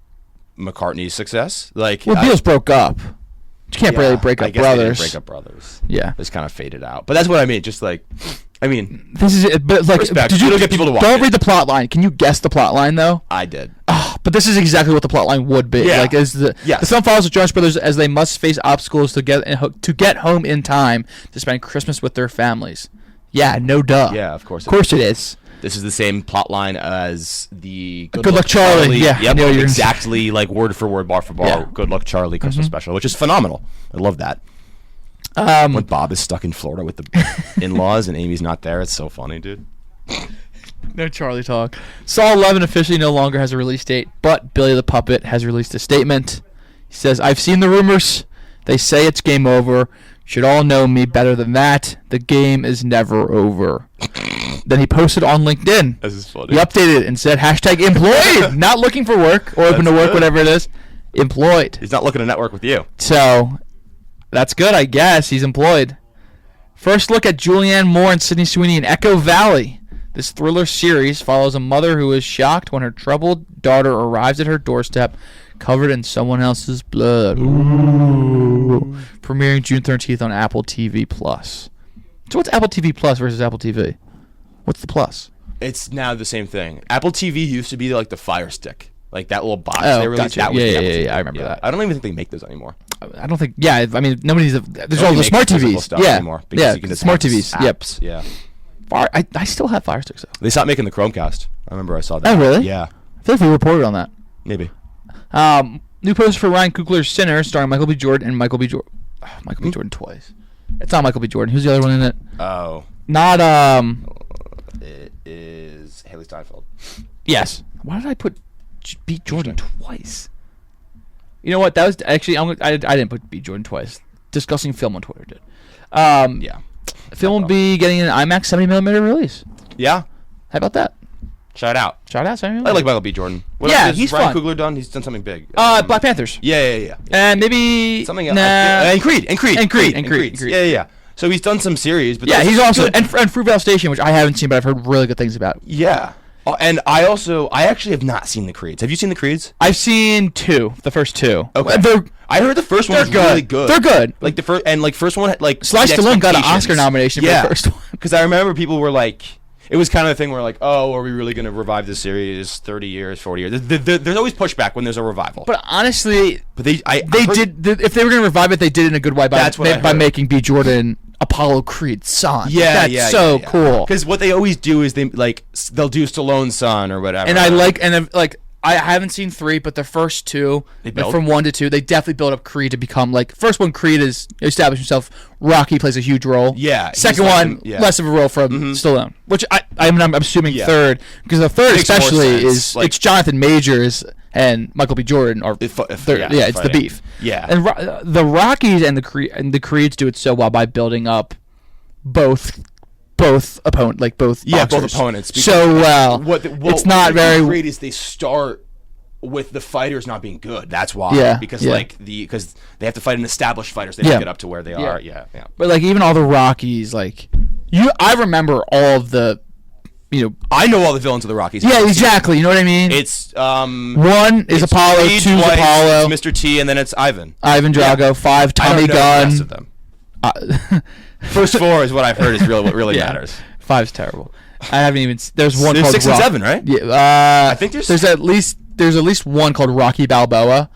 Speaker 2: McCartney's success?
Speaker 1: Beatles broke up. You can't really break up brothers.
Speaker 2: They didn't break up brothers.
Speaker 1: Yeah,
Speaker 2: it's kind of faded out. But that's what I mean. Just like, I mean,
Speaker 1: this is it. But like,
Speaker 2: did you get people to watch?
Speaker 1: Don't read the plot line. Can you guess the plot line though?
Speaker 2: I did.
Speaker 1: Oh, but this is exactly what the plot line would be.
Speaker 2: Yeah.
Speaker 1: The film follows the Jonas Brothers as they must face obstacles to get home in time to spend Christmas with their families. Yeah, no duh.
Speaker 2: Yeah, of course.
Speaker 1: Of course it is.
Speaker 2: This is the same plot line as the
Speaker 1: Good Luck Charlie. Yeah,
Speaker 2: yep, exactly like word for word, bar for bar. Yeah. Good Luck Charlie Christmas special, which is phenomenal. I love that. When Bob is stuck in Florida with the in-laws and Amy's not there, it's so funny, dude.
Speaker 1: No Charlie talk. Saw 11 officially no longer has a release date, but Billy the Puppet has released a statement. He says, "I've seen the rumors. They say it's game over. You should all know me better than that. The game is never over." Then he posted on LinkedIn.
Speaker 2: This is funny.
Speaker 1: He updated it and said, #employed. Not looking for work or open to work, whatever it is. Employed.
Speaker 2: He's not looking to network with you.
Speaker 1: So, that's good, I guess. He's employed. First look at Julianne Moore and Sydney Sweeney in Echo Valley. This thriller series follows a mother who is shocked when her troubled daughter arrives at her doorstep covered in someone else's blood. Ooh. Premiering June 13th on Apple TV+. So what's Apple TV Plus versus Apple TV? What's the plus?
Speaker 2: It's now the same thing. Apple TV used to be like the Fire Stick. Like that little box
Speaker 1: they
Speaker 2: released.
Speaker 1: Gotcha.
Speaker 2: That was
Speaker 1: yeah, I remember that.
Speaker 2: I don't even think they make those anymore.
Speaker 1: I don't think. Yeah, I mean, nobody's. There's all the smart TVs. Yeah,
Speaker 2: anymore because you can just
Speaker 1: smart TVs.
Speaker 2: Apps.
Speaker 1: Yep. Yeah. I still have Fire Sticks though.
Speaker 2: They stopped making the Chromecast. I remember I saw that.
Speaker 1: Oh really?
Speaker 2: Yeah.
Speaker 1: I feel like we reported on that.
Speaker 2: Maybe.
Speaker 1: New poster for Ryan Coogler's Sinner, starring Michael B. Jordan and Michael B. Jordan. Michael B. Jordan twice. It's not Michael B. Jordan. Who's the other one in it?
Speaker 2: Oh.
Speaker 1: Not
Speaker 2: It is Haley Steinfeld.
Speaker 1: Yes. Why did I put B. Jordan twice? You know what? That was actually I didn't put B. Jordan twice. Discussing film on Twitter did.
Speaker 2: Yeah.
Speaker 1: Film will be getting an IMAX 70mm release.
Speaker 2: Yeah.
Speaker 1: How about that?
Speaker 2: Shout out.
Speaker 1: 70mm.
Speaker 2: I like Michael B. Jordan. What
Speaker 1: yeah,
Speaker 2: else
Speaker 1: he's
Speaker 2: Ryan
Speaker 1: fun.
Speaker 2: Coogler done? He's done something big.
Speaker 1: Black Panthers.
Speaker 2: Yeah.
Speaker 1: And maybe
Speaker 2: something else.
Speaker 1: Nah.
Speaker 2: And Creed. Yeah. So he's done some series, but
Speaker 1: he's also and Fruitvale Station, which I haven't seen, but I've heard really good things about.
Speaker 2: Yeah. And I actually have not seen the Creeds. Have you seen the Creeds?
Speaker 1: I've seen the first two.
Speaker 2: Okay. I heard the first one was really good.
Speaker 1: They're good.
Speaker 2: Like the first one had
Speaker 1: Sly Stallone got an Oscar nomination for the first one.
Speaker 2: Because I remember people were like, it was kind of the thing where like, oh, are we really going to revive this series 30 years, 40 years? There's always pushback when there's a revival.
Speaker 1: But honestly,
Speaker 2: they
Speaker 1: did. If they were going to revive it, they did it in a good way by making B. Jordan Apollo Creed's son.
Speaker 2: Yeah,
Speaker 1: that's so cool.
Speaker 2: Because what they always do is they'll do Stallone's son or whatever.
Speaker 1: And I haven't seen 3, but the first 2, from 1 to 2, they definitely build up Creed to become first one, Creed is established himself. Rocky plays a huge role.
Speaker 2: Yeah.
Speaker 1: Second one, less of a role from Stallone, which I'm assuming third, because the third especially is it's Jonathan Majors and Michael B. Jordan are it's the beef.
Speaker 2: Yeah.
Speaker 1: And the Rockies and the Creeds do it so well by building up both both opponent, like both boxers
Speaker 2: both opponents.
Speaker 1: So well. It's not very
Speaker 2: great. Is they start with the fighters not being good. That's why.
Speaker 1: Yeah.
Speaker 2: Because they have to fight an established fighters. They have to get up to where they are. Yeah.
Speaker 1: But like even all the Rockies, like I remember all of the,
Speaker 2: I know all the villains of the Rockies.
Speaker 1: Yeah, exactly. You know what I mean?
Speaker 2: It's
Speaker 1: one is Apollo,
Speaker 2: Creed,
Speaker 1: two is
Speaker 2: twice,
Speaker 1: Apollo,
Speaker 2: it's Mr. T, and then it's Ivan.
Speaker 1: Ivan Drago, 5 Tommy
Speaker 2: I don't know
Speaker 1: Gunn.
Speaker 2: the rest of them. First 4 is what I've heard is really what really matters.
Speaker 1: 5's terrible. I haven't even. There's one
Speaker 2: There's
Speaker 1: called
Speaker 2: 6 and 7, right?
Speaker 1: Yeah.
Speaker 2: I think
Speaker 1: there's at least one called Rocky Balboa.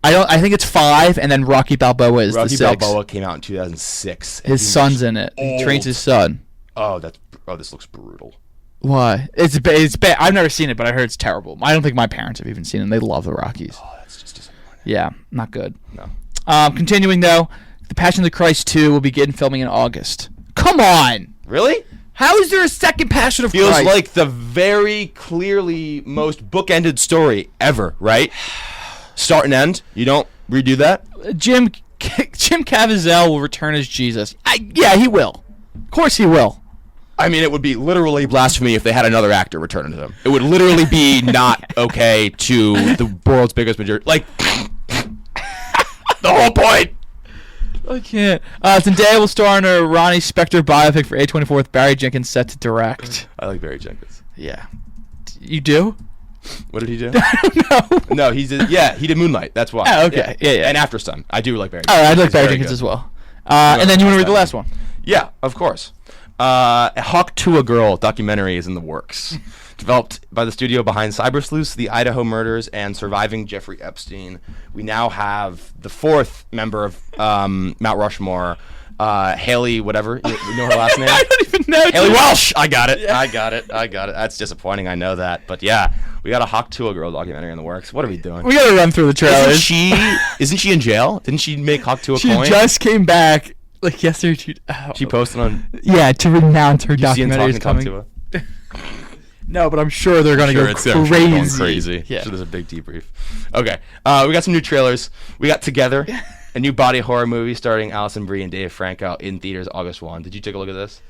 Speaker 1: I think it's 5, and then Rocky Balboa is the 6.
Speaker 2: Rocky Balboa came out in 2006.
Speaker 1: His son's in it. He trains his son.
Speaker 2: This looks brutal.
Speaker 1: Why? It's bad. I've never seen it, but I heard it's terrible. I don't think my parents have even seen it. They love the Rockies.
Speaker 2: Oh, that's just disappointing.
Speaker 1: Yeah, not good.
Speaker 2: No.
Speaker 1: Continuing though, The Passion of the Christ 2 will begin filming in August. Come on.
Speaker 2: Really?
Speaker 1: How is there a second Passion of Christ?
Speaker 2: Feels like the very clearly most bookended story ever, right? Start and end. You don't redo that?
Speaker 1: Jim Caviezel will return as Jesus. Yeah, he will. Of course he will.
Speaker 2: I mean, it would be literally blasphemy if they had another actor return to them. It would literally be not okay to the world's biggest majority. Like, the whole point.
Speaker 1: I can't. Zendaya will star in a Ronnie Spector biopic for A24 with Barry Jenkins set to direct.
Speaker 2: I like Barry Jenkins.
Speaker 1: Yeah. You do?
Speaker 2: What did he do?
Speaker 1: I don't know.
Speaker 2: No, he did Moonlight. That's why.
Speaker 1: Oh, okay. Yeah.
Speaker 2: And After Sun. I do like Barry
Speaker 1: Jenkins. I like Barry Jenkins as well. And then you want to read the last one?
Speaker 2: Yeah, of course. A Hawk to a Girl documentary is in the works. Developed by the studio behind Cyber Sleuths, The Idaho Murders, and Surviving Jeffrey Epstein. We now have the 4th member of Mount Rushmore, Haley, whatever. You know her last name?
Speaker 1: I don't even know.
Speaker 2: Haley Welsh! I got it.
Speaker 1: Yeah.
Speaker 2: I got it. That's disappointing. I know that. But yeah, we got a Hawk to a Girl documentary in the works. What are we doing?
Speaker 1: We got to run through the trailers.
Speaker 2: Isn't she in jail? Didn't she make Hawk to a coin?
Speaker 1: She just came back. Like yesterday,
Speaker 2: she posted on.
Speaker 1: Yeah, to renounce her documentary is coming. No, but I'm sure they're gonna go crazy.
Speaker 2: Yeah, so there's a big debrief. Okay, we got some new trailers. We got Together, a new body horror movie starring Alison Brie and Dave Franco in theaters August 1. Did you take a look at this?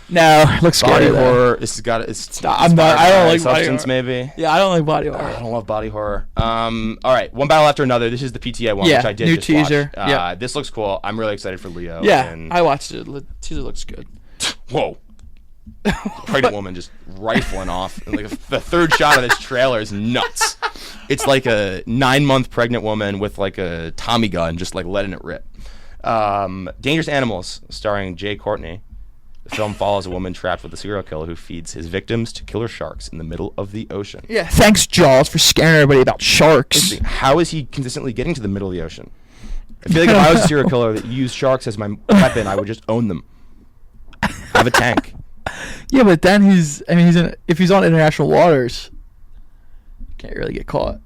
Speaker 1: No, it looks
Speaker 2: body
Speaker 1: scary.
Speaker 2: Horror. This has got it's.
Speaker 1: I'm not. I don't like
Speaker 2: Substance,
Speaker 1: body horror.
Speaker 2: Maybe.
Speaker 1: Yeah, I don't like body horror.
Speaker 2: I don't love body horror. All right, One Battle After Another. This is the PTA one, which I did
Speaker 1: new
Speaker 2: just
Speaker 1: teaser.
Speaker 2: watch. This looks cool. I'm really excited for Leo.
Speaker 1: Yeah, I watched it. The teaser looks good.
Speaker 2: Whoa. Pregnant woman just rifling off. And like the third shot of this trailer is nuts. It's like a 9-month pregnant woman with like a Tommy gun, just like letting it rip. Dangerous Animals, starring Jay Courtney. The film follows a woman trapped with a serial killer who feeds his victims to killer sharks in the middle of the ocean.
Speaker 1: Yeah, thanks Jaws for scaring everybody about sharks.
Speaker 2: How is he consistently getting to the middle of the ocean? I feel like if I was a serial killer that used sharks as my weapon, I would just own them. Have a tank.
Speaker 1: Yeah, but then if he's on international waters, can't really get caught.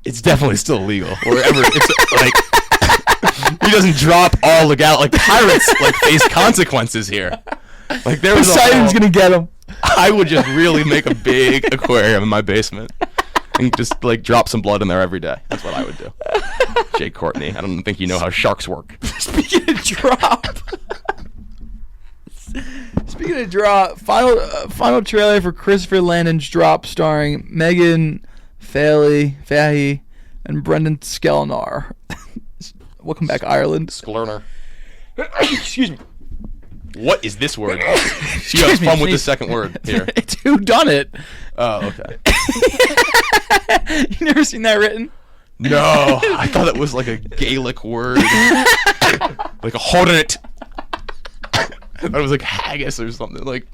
Speaker 2: It's definitely still illegal. Wherever it's like he doesn't drop all legal. Like pirates like face consequences here. Like there was
Speaker 1: Poseidon's gonna get him.
Speaker 2: I would just really make a big aquarium in my basement and just like drop some blood in there every day. That's what I would do. Jay Courtney, I don't think you know how sharks work.
Speaker 1: Speaking of drop, final trailer for Christopher Landon's Drop, starring Megan Fahy and Brendan Skellnar. Welcome back, Ireland.
Speaker 2: Sklerner.
Speaker 1: Excuse me.
Speaker 2: What is this word? You have fun with the second word here.
Speaker 1: It's whodunit.
Speaker 2: Oh, okay.
Speaker 1: You never seen that written?
Speaker 2: No, I thought it was like a Gaelic word, like a whodunit. I thought it was like haggis or something. Like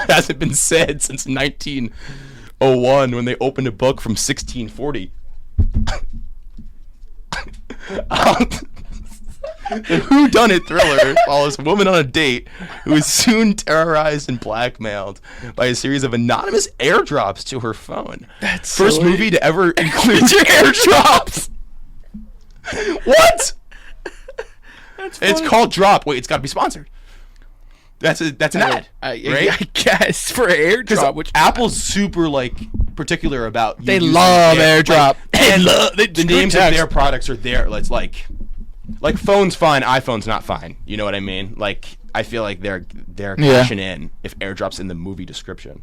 Speaker 2: hasn't been said since 1901 when they opened a book from 1640. The whodunit thriller follows a woman on a date who is soon terrorized and blackmailed by a series of anonymous airdrops to her phone.
Speaker 1: That's
Speaker 2: first
Speaker 1: silly.
Speaker 2: movie to ever include airdrops. What? It's called Drop. Wait, it's got to be sponsored. That's an ad, right?
Speaker 1: I guess for airdrop, which
Speaker 2: Apple's super like particular about.
Speaker 1: They love airdrop.
Speaker 2: Like, and the names of their products are there. It's like Like, phone's fine, iPhone's not fine. You know what I mean? Like, I feel like they're cashing in if airdrop's in the movie description.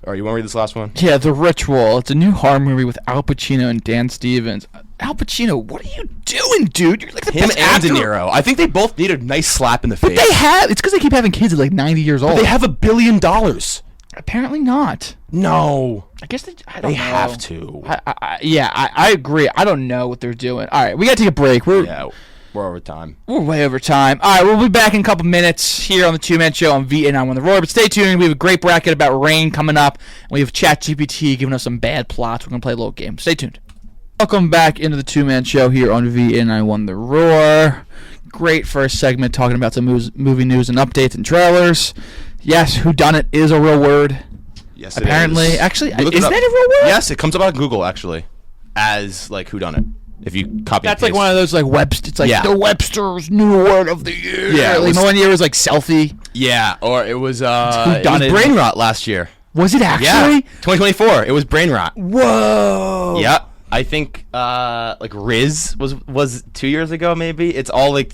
Speaker 2: All right, you want to read this last one?
Speaker 1: Yeah, The Ritual. It's a new horror movie with Al Pacino and Dan Stevens. Al Pacino, what are you doing, dude? You're like the best
Speaker 2: and
Speaker 1: actor.
Speaker 2: De Niro. I think they both need a nice slap in the face.
Speaker 1: It's because they keep having kids at like 90 years old.
Speaker 2: But they have $1 billion.
Speaker 1: Apparently not.
Speaker 2: No.
Speaker 1: I guess they
Speaker 2: They have to.
Speaker 1: I agree. I don't know what they're doing. All right, we got to take a break.
Speaker 2: We're over time.
Speaker 1: We're way over time. All right, we'll be back in a couple minutes here on the Two-Man Show on V89 The Roar. But stay tuned. We have a great bracket about rain coming up. And we have ChatGPT giving us some bad plots. We're going to play a little game. Stay tuned. Welcome back into the Two-Man Show here on V89 The Roar. Great first segment talking about some movie news and updates and trailers. Yes, whodunit is a real word.
Speaker 2: Yes,
Speaker 1: apparently.
Speaker 2: it is.
Speaker 1: Actually, is that a real word?
Speaker 2: Yes, it comes up on Google, actually, as, like, whodunit. If you copy
Speaker 1: That's
Speaker 2: and
Speaker 1: like one of those like Webster. It's like the Webster's new word of the year.
Speaker 2: Yeah,
Speaker 1: like one year was like selfie.
Speaker 2: Yeah, or it was brain rot last year.
Speaker 1: Was it actually?
Speaker 2: Yeah, 2024. It was brain rot.
Speaker 1: Whoa.
Speaker 2: Yeah, I think like Riz was 2 years ago. Maybe it's all like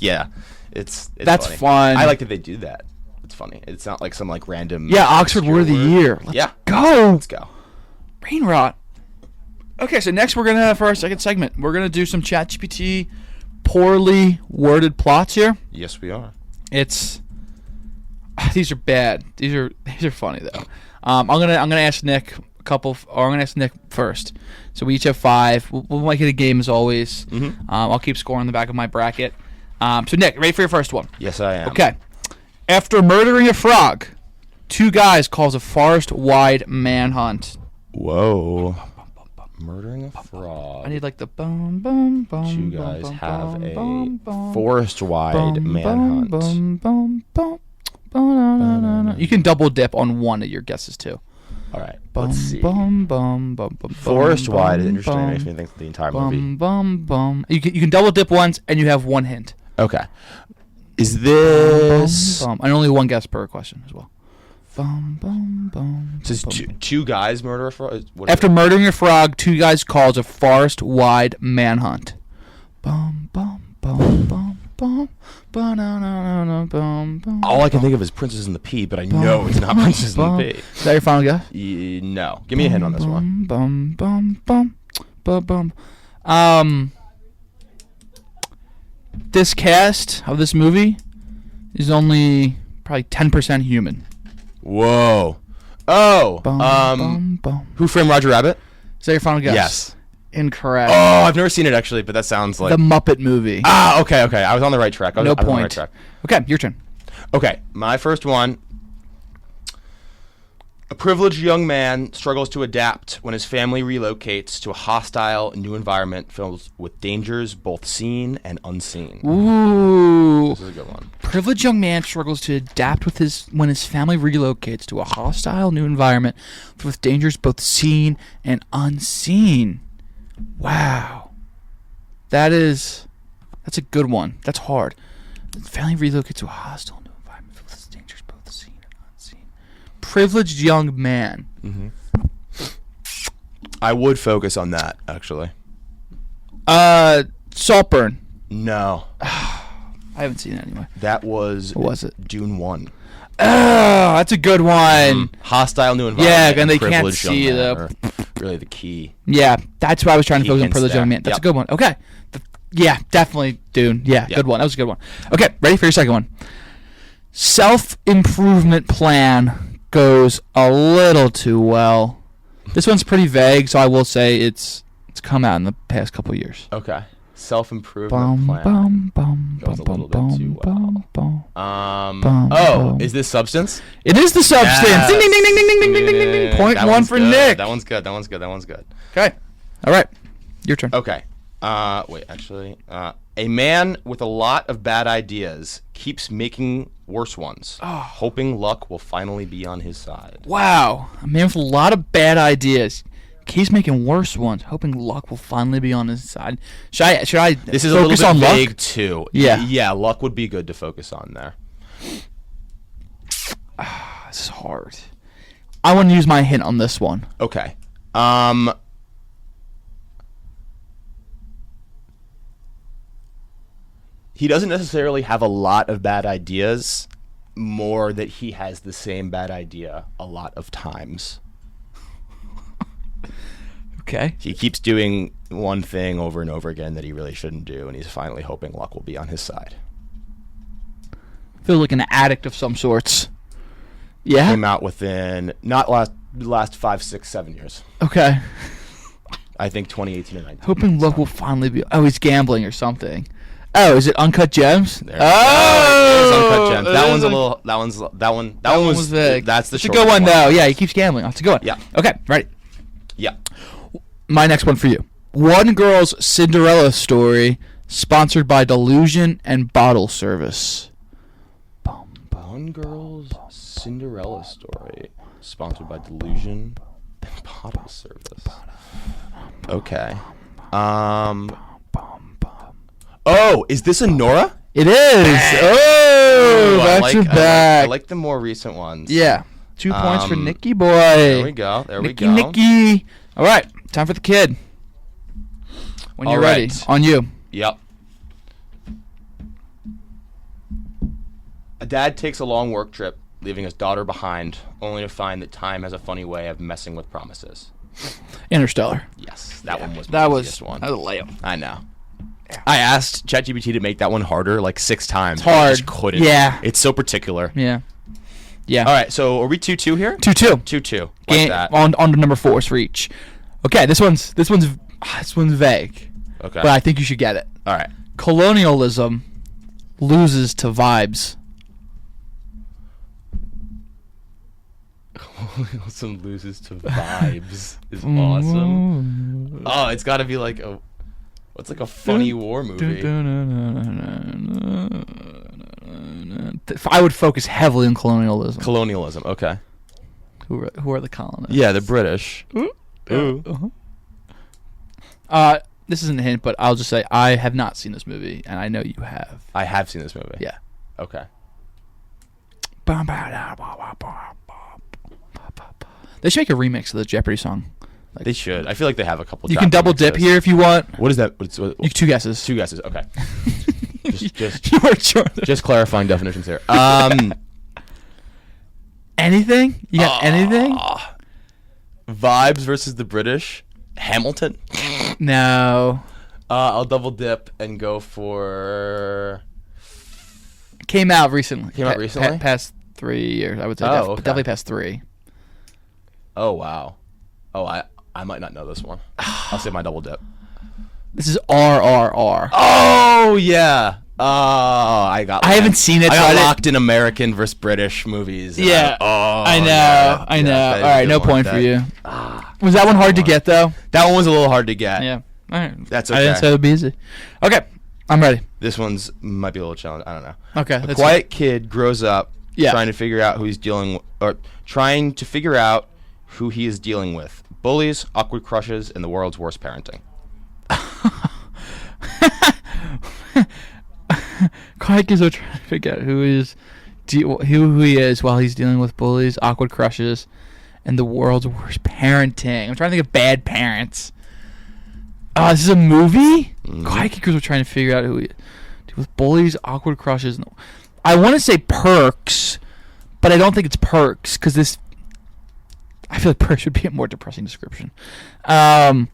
Speaker 2: it's
Speaker 1: that's
Speaker 2: funny.
Speaker 1: fun.
Speaker 2: I like that they do that. It's funny. It's not like some like random.
Speaker 1: Yeah, Oxford word of the year. Let's
Speaker 2: go.
Speaker 1: Brain rot. Okay, so next we're going to, for our second segment, we're going to do some ChatGPT poorly worded plots here.
Speaker 2: Yes, we are.
Speaker 1: These are bad. These are funny though. I'm gonna ask Nick a couple, or I'm gonna ask Nick first. So we each have 5. We'll make it a game as always.
Speaker 2: Mm-hmm.
Speaker 1: I'll keep score on the back of my bracket. So Nick, ready for your first one?
Speaker 2: Yes, I am.
Speaker 1: Okay. After murdering a frog, 2 guys cause a forest-wide manhunt.
Speaker 2: Whoa. Murdering a frog.
Speaker 1: I need like the boom, boom, boom.
Speaker 2: 2 guys have a
Speaker 1: boom,
Speaker 2: forest-wide manhunt.
Speaker 1: You can double dip on one of your guesses too.
Speaker 2: All right, let's see.
Speaker 1: Forest-wide
Speaker 2: is interesting. It makes me think of the entire movie.
Speaker 1: You can double dip once, and you have 1 hint.
Speaker 2: Okay. Is this...
Speaker 1: And only 1 guess per question as well.
Speaker 2: Says two guys murder a frog?
Speaker 1: After murdering a frog, 2 guys cause a forest-wide manhunt.
Speaker 2: All I can think of is Princess and the Pea, but I know it's not Princess and the Pea.
Speaker 1: Is that your final guess?
Speaker 2: No. Give me a hint on this one.
Speaker 1: This cast of this movie is only probably 10% human.
Speaker 2: Whoa. Oh. Who Framed Roger Rabbit?
Speaker 1: Is that your final guess?
Speaker 2: Yes.
Speaker 1: Incorrect.
Speaker 2: Oh, I've never seen it actually, but that sounds like
Speaker 1: The Muppet Movie.
Speaker 2: Ah, okay. I was on the right track.
Speaker 1: No point. On the right track. Okay, your turn.
Speaker 2: Okay, my first one. A privileged young man struggles to adapt when his family relocates to a hostile new environment filled with dangers both seen and unseen.
Speaker 1: Ooh.
Speaker 2: This is a good one.
Speaker 1: Privileged young man struggles to adapt when his family relocates to a hostile new environment with dangers both seen and unseen. Wow. That's a good one. That's hard. The family relocates to a hostile new environment with dangers both seen and unseen. Privileged young man.
Speaker 2: Mm-hmm. I would focus on that, actually.
Speaker 1: Saltburn.
Speaker 2: No.
Speaker 1: I haven't seen it anyway.
Speaker 2: That was...
Speaker 1: What was it?
Speaker 2: Dune 1.
Speaker 1: Oh, that's a good one.
Speaker 2: Hostile new environment.
Speaker 1: Yeah, and they can't see
Speaker 2: really the key.
Speaker 1: Yeah, that's why I was trying to focus on privileged young man. That's
Speaker 2: Yep.
Speaker 1: a good one. Okay. Yeah, definitely, Dune. Yeah, good one. That was a good one. Okay, ready for your second one. Self-improvement plan goes a little too well. This one's pretty vague, so I will say it's come out in the past couple of years.
Speaker 2: Okay. Self-improvement plan goes a little bit too well. Is this Substance?
Speaker 1: It is the Substance.
Speaker 2: Yes.
Speaker 1: Ding, ding, ding, ding, ding, ding, ding, ding, ding, ding. Point one for Nick.
Speaker 2: That one's good.
Speaker 1: Okay. All right. Your turn.
Speaker 2: Okay. Wait, actually. A man with a lot of bad ideas keeps making worse ones, hoping luck will finally be on his side.
Speaker 1: Wow. A man with a lot of bad ideas keeps making worse ones, hoping luck will finally be on his side. Should I
Speaker 2: This is
Speaker 1: focus
Speaker 2: a little bit
Speaker 1: on
Speaker 2: vague
Speaker 1: luck?
Speaker 2: too.
Speaker 1: Yeah.
Speaker 2: Yeah, luck would be good to focus on there.
Speaker 1: This is hard. I want to use my hint on this one.
Speaker 2: Okay. he doesn't necessarily have a lot of bad ideas, more that he has the same bad idea a lot of times.
Speaker 1: Okay.
Speaker 2: He keeps doing one thing over and over again that he really shouldn't do, and he's finally hoping luck will be on his side.
Speaker 1: Feels like an addict of some sorts. Yeah.
Speaker 2: Came out within not last 5, 6, 7 years.
Speaker 1: Okay.
Speaker 2: I think 2018 and 19.
Speaker 1: Hoping luck will finally be. Oh, he's gambling or something. Oh, is it Uncut Gems?
Speaker 2: There
Speaker 1: Oh,
Speaker 2: it is Uncut Gems. That
Speaker 1: it
Speaker 2: one's
Speaker 1: is
Speaker 2: a little. That one was
Speaker 1: vague.
Speaker 2: That's the
Speaker 1: It's a
Speaker 2: shortest
Speaker 1: good one though. Yeah, he keeps gambling. That's a good one.
Speaker 2: Yeah.
Speaker 1: Okay, ready.
Speaker 2: Yeah.
Speaker 1: My next one for you. One Girl's Cinderella Story, sponsored by Delusion and Bottle Service.
Speaker 2: One Girl's Cinderella Story, sponsored by Delusion and Bottle Service. Okay. Oh, is this a Nora?
Speaker 1: It is. Oh, back to back.
Speaker 2: I like the more recent ones.
Speaker 1: Yeah. 2 points for Nicky boy.
Speaker 2: There we go. There we go.
Speaker 1: Nicky. All right. Time for the kid. When you're ready. On you.
Speaker 2: Yep. A dad takes a long work trip, leaving his daughter behind, only to find that time has a funny way of messing with promises.
Speaker 1: Interstellar.
Speaker 2: Yes, that one was
Speaker 1: That
Speaker 2: my
Speaker 1: was
Speaker 2: easiest one.
Speaker 1: That was a layup.
Speaker 2: I know. Yeah. I asked ChatGPT to make that one harder like 6 times.
Speaker 1: It's hard.
Speaker 2: I just couldn't.
Speaker 1: Yeah.
Speaker 2: It's so particular.
Speaker 1: Yeah. Yeah.
Speaker 2: All right, so are we 2-2 here?
Speaker 1: 2-2.
Speaker 2: 2-2. Like that.
Speaker 1: On to number 4 for each. Okay, this one's vague.
Speaker 2: Okay.
Speaker 1: But I think you should get it.
Speaker 2: All right.
Speaker 1: Colonialism loses to vibes.
Speaker 2: Colonialism loses to vibes is awesome. Oh, it's got to be like a what's like a funny war movie.
Speaker 1: I would focus heavily on colonialism.
Speaker 2: Colonialism, okay.
Speaker 1: Who are the colonists?
Speaker 2: Yeah, the British.
Speaker 1: Ooh. This isn't a hint, but I'll just say I have not seen this movie, and I know you have.
Speaker 2: I have seen this movie.
Speaker 1: Yeah.
Speaker 2: Okay.
Speaker 1: They should make a remix of the Jeopardy song.
Speaker 2: Like, they should. I feel like they have a couple.
Speaker 1: You can double dip here if you want.
Speaker 2: What is that?
Speaker 1: You 2 guesses.
Speaker 2: 2 guesses. Okay.
Speaker 1: You weren't sure.
Speaker 2: Just clarifying definitions here.
Speaker 1: Anything? You got anything?
Speaker 2: Vibes versus the British. Hamilton.
Speaker 1: No.
Speaker 2: I'll double dip and go for.
Speaker 1: Came out recently. Past 3 years, I would say.
Speaker 2: Okay.
Speaker 1: Definitely past 3.
Speaker 2: Oh wow. Oh, I might not know this one. I'll say my double dip.
Speaker 1: This is RRR.
Speaker 2: Oh yeah. Oh, I
Speaker 1: haven't seen it.
Speaker 2: I got locked in American versus British movies.
Speaker 1: Yeah. I know.
Speaker 2: Yeah,
Speaker 1: I know.
Speaker 2: yeah,
Speaker 1: All right, no point for you.
Speaker 2: Ah,
Speaker 1: Was that one hard to get though?
Speaker 2: that one was a little hard to get.
Speaker 1: Yeah. All right.
Speaker 2: That's
Speaker 1: I didn't
Speaker 2: okay.
Speaker 1: say it would be easy. Okay, I'm ready.
Speaker 2: This one's might be a little challenging. I don't know.
Speaker 1: Okay.
Speaker 2: A quiet kid grows up
Speaker 1: Yeah.
Speaker 2: trying to figure out who he's trying to figure out who he is dealing with. Bullies, awkward crushes, and the world's worst parenting.
Speaker 1: Quiet kids are trying to figure out who he is while he's dealing with bullies, awkward crushes, and the world's worst parenting. I'm trying to think of bad parents. Oh, this is a movie?
Speaker 2: Mm-hmm.
Speaker 1: Quiet kids are trying to figure out who he deal with bullies, awkward crushes. I want to say Perks, but I don't think it's Perks because this. I feel like Perks would be a more depressing description. Quiet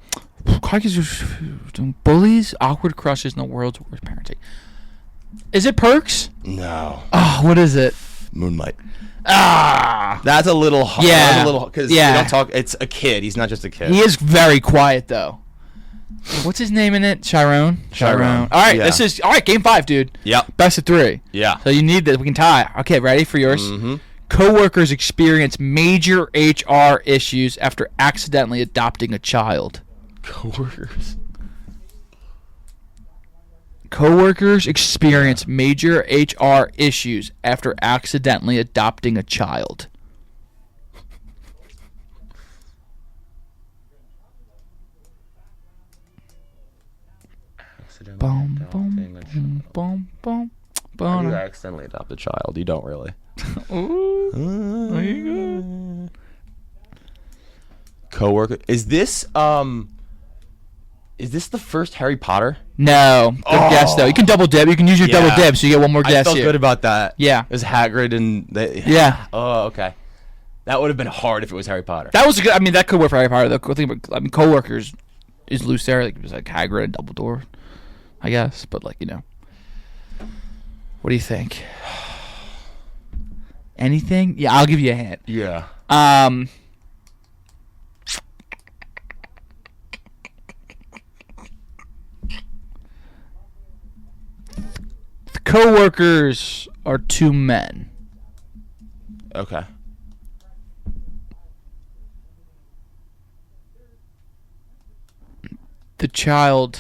Speaker 1: kids are doing bullies, awkward crushes, and the world's worst parenting. Is it Perks?
Speaker 2: No.
Speaker 1: Oh, what is it?
Speaker 2: Moonlight.
Speaker 1: Ah,
Speaker 2: That's a little hard.
Speaker 1: Yeah.
Speaker 2: That's a little because
Speaker 1: Yeah.
Speaker 2: you don't talk. It's a kid. He's not just a kid.
Speaker 1: he is very quiet though. What's his name in it? Chiron.
Speaker 2: Chiron.
Speaker 1: All right,
Speaker 2: Yeah.
Speaker 1: this is game 5, dude.
Speaker 2: Yep.
Speaker 1: Best of 3.
Speaker 2: Yeah.
Speaker 1: So you need this. We can tie. Okay, ready for yours?
Speaker 2: Mm-hmm.
Speaker 1: Coworkers experience major HR issues after accidentally adopting a child.
Speaker 2: Coworkers.
Speaker 1: Coworkers experience major HR issues after accidentally adopting a child. Boom, boom, boom, boom,
Speaker 2: How do you
Speaker 1: boom.
Speaker 2: accidentally adopt a child? You don't really.
Speaker 1: Ooh, there you go.
Speaker 2: Coworker. Is this the first Harry Potter?
Speaker 1: No, good guess though. You can double dip. You can use your double dip, so you get one more guess.
Speaker 2: I felt good about that.
Speaker 1: Yeah,
Speaker 2: it was Hagrid and
Speaker 1: yeah.
Speaker 2: Oh, okay. That would have been hard if it was Harry Potter.
Speaker 1: That was a good. I mean, that could work for Harry Potter. The cool thing, coworkers is loose there. Like it was like Hagrid and Dumbledore, I guess. But like what do you think? Anything? Yeah, I'll give you a hint.
Speaker 2: Yeah.
Speaker 1: The co-workers are two men.
Speaker 2: Okay.
Speaker 1: The child.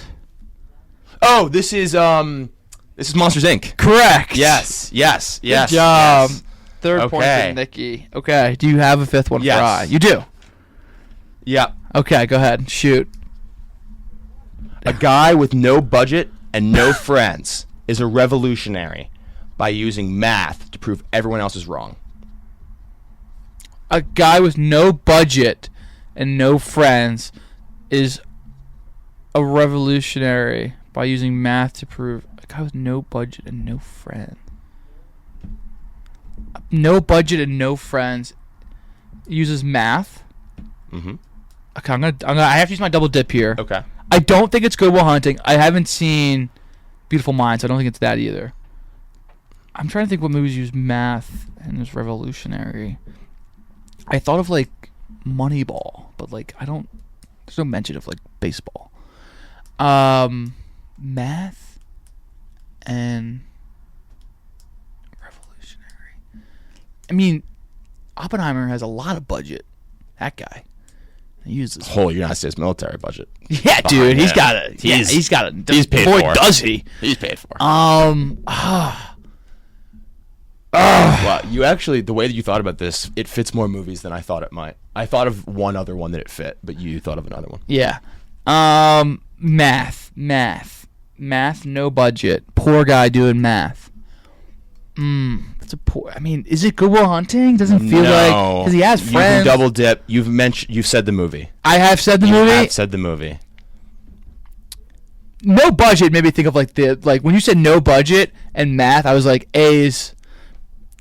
Speaker 2: Oh, this is Monsters Inc.
Speaker 1: Correct.
Speaker 2: Yes.
Speaker 1: Good job.
Speaker 2: Yes.
Speaker 1: Third point for Nikki. Okay. Do you have a fifth one for I? You do.
Speaker 2: Yeah.
Speaker 1: Okay, go ahead. Shoot.
Speaker 2: A guy with no budget and no friends is a revolutionary by using math to prove everyone else is wrong.
Speaker 1: A guy with no budget and no friends is a revolutionary by using math to prove. A guy with no budget and no friends. No budget and no friends uses math.
Speaker 2: Mm-hmm.
Speaker 1: Okay, I have to use my double dip here.
Speaker 2: Okay.
Speaker 1: I don't think it's Good Will Hunting. I haven't seen Beautiful Minds. I don't think it's that either. I'm trying to think what movies use math and is revolutionary. I thought of like Moneyball, but like there's no mention of like baseball. Math and revolutionary. I mean, Oppenheimer has a lot of budget. That guy. He uses
Speaker 2: United States military budget.
Speaker 1: Yeah, dude, he's got it. He's got it. He's paid for. Boy, does he?
Speaker 2: He's paid for. Well, you actually, the way that you thought about this, it fits more movies than I thought it might. I thought of one other one that it fit, but you thought of another one.
Speaker 1: Yeah. Math, no budget. Poor guy doing math. That's a poor. I mean, is it Good Will Hunting? Doesn't feel like because he has friends.
Speaker 2: You can double dip. You've said the movie.
Speaker 1: I have said the movie.
Speaker 2: I've said the movie.
Speaker 1: No budget made me think of like when you said no budget and math. I was like, Is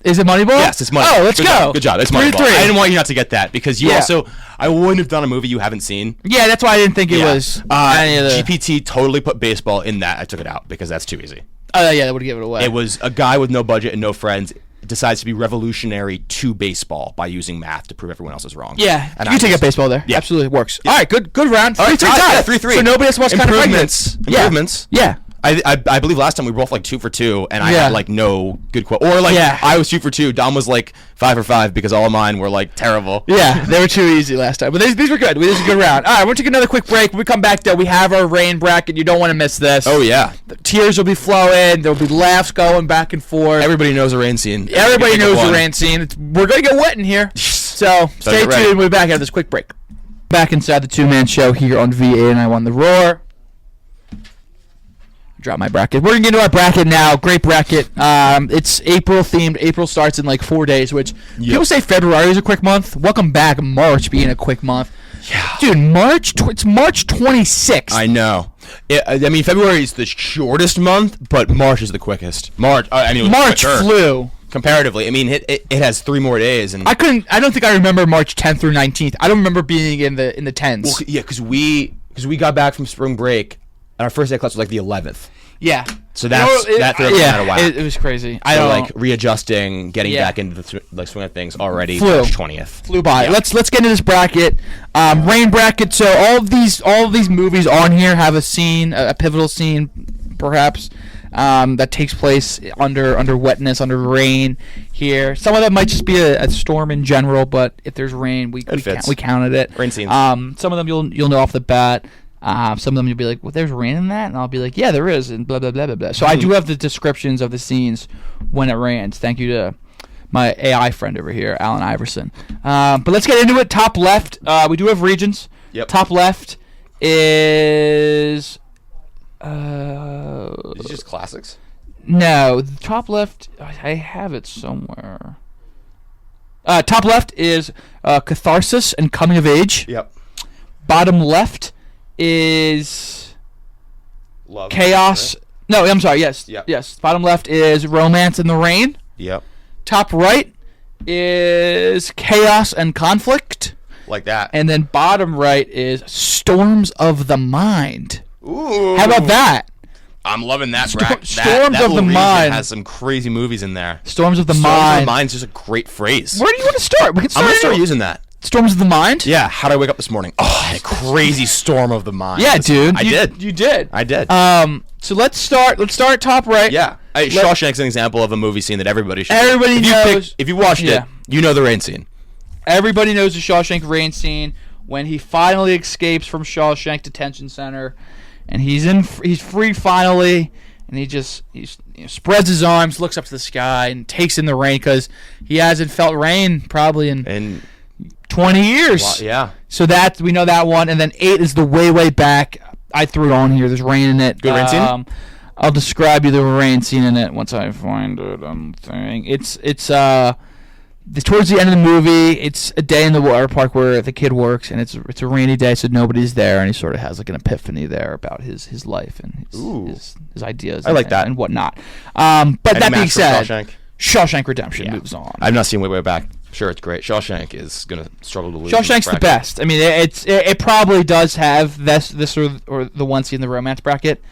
Speaker 1: it Moneyball?
Speaker 2: Yes, it's Moneyball.
Speaker 1: Oh, let's go.
Speaker 2: Good job. It's Moneyball.
Speaker 1: 3-3.
Speaker 2: I didn't want you not to get that because you also. I wouldn't have done a movie you haven't seen.
Speaker 1: Yeah, that's why I didn't think it was. Any of the...
Speaker 2: GPT totally put baseball in that. I took it out because that's too easy.
Speaker 1: Oh yeah, that would give it away.
Speaker 2: It was a guy with no budget and no friends decides to be revolutionary to baseball by using math to prove everyone else is wrong.
Speaker 1: Yeah, and you take a baseball there. Yeah, absolutely works. Yeah. All right, good round. 3-3 tie.
Speaker 2: 3-3.
Speaker 1: So nobody else wants kind of
Speaker 2: Improvements.
Speaker 1: Yeah.
Speaker 2: I believe last time we were both like 2 for 2, and I had like no good quote. Or like I was 2 for 2. Dom was like 5 for 5 because all of mine were like terrible.
Speaker 1: Yeah, they were too easy last time. But these were good. This is a good round. All right, we'll take another quick break. When we come back, though, we have our rain bracket. You don't want to miss this.
Speaker 2: Oh, yeah.
Speaker 1: The tears will be flowing. There will be laughs going back and forth.
Speaker 2: Everybody knows a rain scene.
Speaker 1: Everybody knows the rain scene. We're going to get wet in here. So stay tuned. We'll be back after this quick break. Back inside the two-man show here on V891 The Roar. Drop my bracket. We're going to get into our bracket now. Great bracket. It's April themed. April starts in like 4 days, which people say February is a quick month. Welcome back, March being a quick month.
Speaker 2: Yeah.
Speaker 1: Dude, it's March 26th.
Speaker 2: I know. I mean, February is the shortest month, but March is the quickest. March
Speaker 1: flew.
Speaker 2: Comparatively. I mean, it has 3 more days. And
Speaker 1: I don't think I remember March 10th through 19th. I don't remember being in the 10s.
Speaker 2: Well, yeah, because we got back from spring break. And our first day of class was like the 11th.
Speaker 1: Yeah.
Speaker 2: So that threw us out of whack.
Speaker 1: It was crazy.
Speaker 2: Like readjusting, getting back into the swing of things already. March 20th.
Speaker 1: Flew by. Yeah. Let's get into this bracket. Rain bracket. So all of these movies on here have a scene, a pivotal scene, perhaps, that takes place under wetness, under rain. Here, some of them might just be a storm in general, but if there's rain, we counted it.
Speaker 2: Rain scenes.
Speaker 1: Some of them you'll know off the bat. Some of them you'll be like, well, there's rain in that? And I'll be like, yeah, there is, and blah, blah, blah, blah, blah. So I do have the descriptions of the scenes when it rains. Thank you to my AI friend over here, Alan Iverson. But let's get into it. Top left, we do have regions.
Speaker 2: Yep.
Speaker 1: Top left is...
Speaker 2: Is it just classics?
Speaker 1: No, the top left, I have it somewhere. Top left is catharsis and coming of age.
Speaker 2: Yep.
Speaker 1: Bottom left is
Speaker 2: Love.
Speaker 1: Chaos.
Speaker 2: Right?
Speaker 1: No, I'm sorry. Yes.
Speaker 2: Yep.
Speaker 1: Yes. Bottom left is Romance in the Rain.
Speaker 2: Yep.
Speaker 1: Top right is Chaos and Conflict.
Speaker 2: Like that.
Speaker 1: And then bottom right is Storms of the Mind.
Speaker 2: Ooh.
Speaker 1: How about that?
Speaker 2: I'm loving that.
Speaker 1: Storms
Speaker 2: that
Speaker 1: of the
Speaker 2: region
Speaker 1: Mind
Speaker 2: has some crazy movies in there.
Speaker 1: Storms of the
Speaker 2: Storms
Speaker 1: Mind.
Speaker 2: of the Mind is just a great phrase.
Speaker 1: Where do you want to start? We can
Speaker 2: I'm gonna start
Speaker 1: anywhere.
Speaker 2: using that.
Speaker 1: Storms of the Mind?
Speaker 2: Yeah. How did I wake up this morning? Oh, I had a crazy storm of the mind.
Speaker 1: Yeah, dude.
Speaker 2: I did.
Speaker 1: You did.
Speaker 2: I did.
Speaker 1: So let's start top right.
Speaker 2: Yeah. Shawshank's an example of a movie scene that everybody should.
Speaker 1: Everybody knows.
Speaker 2: If you watched it, you know the rain scene.
Speaker 1: Everybody knows the Shawshank rain scene when he finally escapes from Shawshank Detention Center, and he's free finally, and he spreads his arms, looks up to the sky, and takes in the rain because he hasn't felt rain probably in 20 years.
Speaker 2: Well, yeah.
Speaker 1: So we know that one, and then 8 is the way back. I threw it on here. There's rain in it.
Speaker 2: Good rain scene.
Speaker 1: I'll describe you the rain scene in it once I find it. It's towards the end of the movie. It's a day in the water park where the kid works, and it's a rainy day, so nobody's there, and he sort of has like an epiphany there about his life and his ideas.
Speaker 2: I like that
Speaker 1: and whatnot. But that being said, Shawshank Redemption moves on.
Speaker 2: I've not seen Way Back. Sure, it's great. Shawshank is gonna struggle to lose.
Speaker 1: Shawshank's the best. I mean, it probably does have this or the one scene in the romance bracket.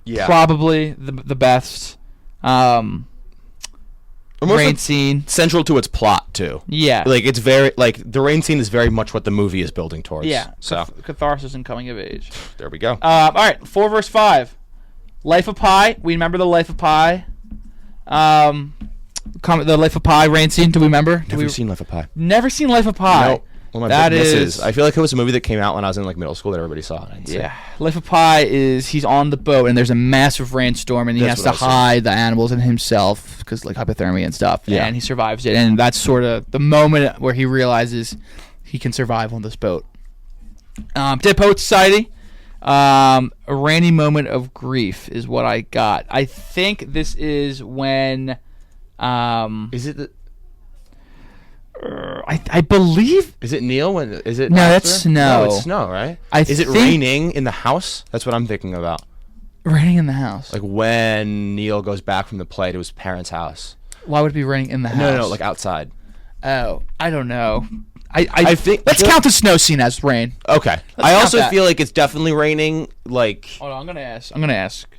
Speaker 2: Yeah,
Speaker 1: probably the best. Rain scene
Speaker 2: central to its plot too.
Speaker 1: Yeah,
Speaker 2: like it's very the rain scene is very much what the movie is building towards.
Speaker 1: Yeah,
Speaker 2: so
Speaker 1: catharsis and coming of age.
Speaker 2: There we go.
Speaker 1: All right, 4 verse 5. Life of Pi. We remember the Life of Pi. The Life of Pi rain scene. Do we remember?
Speaker 2: Never seen Life of Pi.
Speaker 1: Never seen Life of Pi.
Speaker 2: Nope. One of my big misses. I feel like it was a movie that came out when I was in middle school that everybody saw.
Speaker 1: Yeah. Life of Pi is he's on the boat and there's a massive rainstorm and he has to hide the animals and himself because hypothermia and stuff. Yeah. And he survives it, and that's sort of the moment where he realizes he can survive on this boat. Dead Poet Society. A rainy moment of grief is what I got. I think this is when.
Speaker 2: Is it the?
Speaker 1: I believe.
Speaker 2: Is it Neil? When is it?
Speaker 1: No,
Speaker 2: after?
Speaker 1: that's snow.
Speaker 2: No, it's snow, right? Is it
Speaker 1: think
Speaker 2: raining in the house? That's what I'm thinking about.
Speaker 1: Raining in the house.
Speaker 2: Like when Neil goes back from the play to his parents' house.
Speaker 1: Why would it be raining in the house?
Speaker 2: No, like outside.
Speaker 1: Oh, I don't know. I
Speaker 2: think
Speaker 1: let's count the snow scene as rain.
Speaker 2: Okay. I also feel like it's definitely raining. Like.
Speaker 1: Hold on, I'm gonna ask.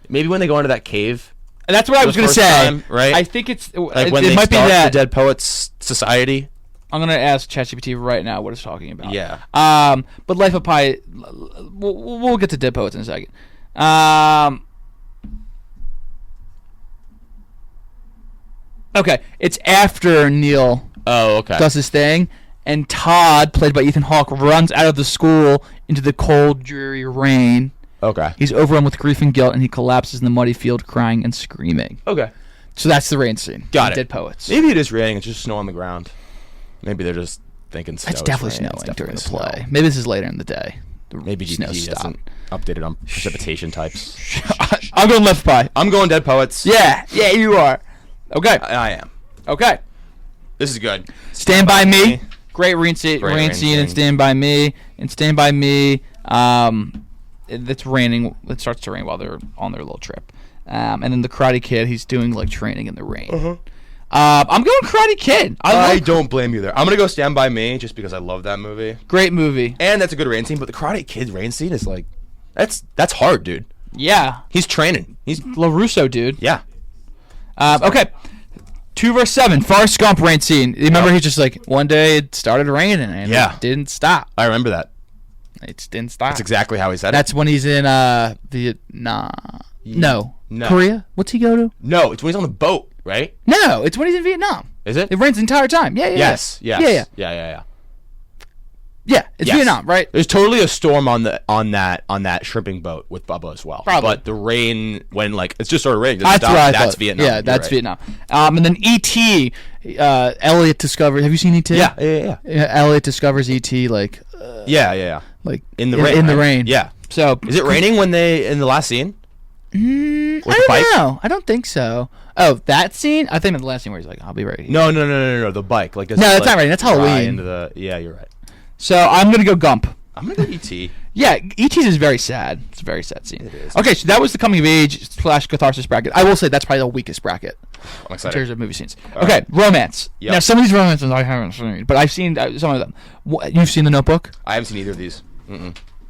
Speaker 2: Maybe when they go into that cave.
Speaker 1: That's what I was going to say.
Speaker 2: Time, right?
Speaker 1: I think it's
Speaker 2: like when
Speaker 1: it
Speaker 2: they
Speaker 1: might
Speaker 2: start
Speaker 1: be that.
Speaker 2: the Dead Poets Society.
Speaker 1: I'm going to ask ChatGPT right now what it's talking about.
Speaker 2: Yeah.
Speaker 1: But Life of Pi, we'll get to Dead Poets in a second. Okay, it's after Neil does his thing, and Todd, played by Ethan Hawke, runs out of the school into the cold, dreary rain.
Speaker 2: Okay.
Speaker 1: He's overwhelmed with grief and guilt, and he collapses in the muddy field, crying and screaming.
Speaker 2: Okay.
Speaker 1: So that's the rain scene.
Speaker 2: Got it.
Speaker 1: Dead Poets.
Speaker 2: Maybe it is raining. It's just snow on the ground. Maybe they're just thinking snow.
Speaker 1: It's definitely snowing during the play. Maybe this is later in the day.
Speaker 2: Maybe
Speaker 1: snow
Speaker 2: hasn't updated on precipitation types.
Speaker 1: I'm going Left Pie.
Speaker 2: I'm going Dead Poets.
Speaker 1: Yeah, you are. Okay.
Speaker 2: I am.
Speaker 1: Okay.
Speaker 2: This is good.
Speaker 1: Stand By Me. Great rain scene in Stand By Me. In Stand By Me, it's raining. It starts to rain while they're on their little trip. And then the Karate Kid, he's doing training in the rain. Uh-huh. I'm going Karate Kid.
Speaker 2: I don't blame you there. I'm gonna go Stand By Me just because I love that movie.
Speaker 1: Great movie.
Speaker 2: And that's a good rain scene. But the Karate Kid rain scene is that's hard, dude.
Speaker 1: Yeah.
Speaker 2: He's training. He's
Speaker 1: LaRusso, dude.
Speaker 2: Yeah.
Speaker 1: Okay. 2 verse 7. Forrest Gump rain scene. You remember he's just one day it started raining and it didn't stop.
Speaker 2: I remember that.
Speaker 1: It didn't stop.
Speaker 2: That's exactly how he said it.
Speaker 1: That's when he's in Vietnam. No. Korea? What's he go to?
Speaker 2: No, it's when he's on the boat, right?
Speaker 1: No, it's when he's in Vietnam.
Speaker 2: Is it?
Speaker 1: It rains the entire time. Yeah.
Speaker 2: Yes.
Speaker 1: Yeah, it's Vietnam, right?
Speaker 2: There's totally a storm on that shrimping boat with Bubba as well.
Speaker 1: Probably.
Speaker 2: But the rain when it's just sort of raining.
Speaker 1: That's
Speaker 2: Vietnam.
Speaker 1: Yeah, that's Vietnam. And then E.T. Elliot discovers. Have you seen E.T.?
Speaker 2: Yeah.
Speaker 1: Elliot discovers E.T.
Speaker 2: Yeah.
Speaker 1: Like
Speaker 2: in the rain.
Speaker 1: In the rain.
Speaker 2: Yeah.
Speaker 1: So
Speaker 2: is it raining when they in the last scene?
Speaker 1: I don't know. I don't think so. Oh, that scene? I think in the last scene where he's like, "I'll be right here."
Speaker 2: No. The bike.
Speaker 1: No, that's not raining. That's Halloween.
Speaker 2: Yeah, you're right.
Speaker 1: So I'm gonna go Gump.
Speaker 2: I'm gonna go E.T.
Speaker 1: Yeah, E.T. is very sad. It's a very sad scene.
Speaker 2: It is.
Speaker 1: Okay, so that was the coming of age / catharsis bracket. I will say that's probably the weakest bracket
Speaker 2: I'm
Speaker 1: in
Speaker 2: excited.
Speaker 1: terms of movie scenes.
Speaker 2: All
Speaker 1: Okay,
Speaker 2: right.
Speaker 1: romance.
Speaker 2: Yep.
Speaker 1: Now, some of these romances I haven't seen, but I've seen some of them. You've seen The Notebook?
Speaker 2: I haven't seen either of these.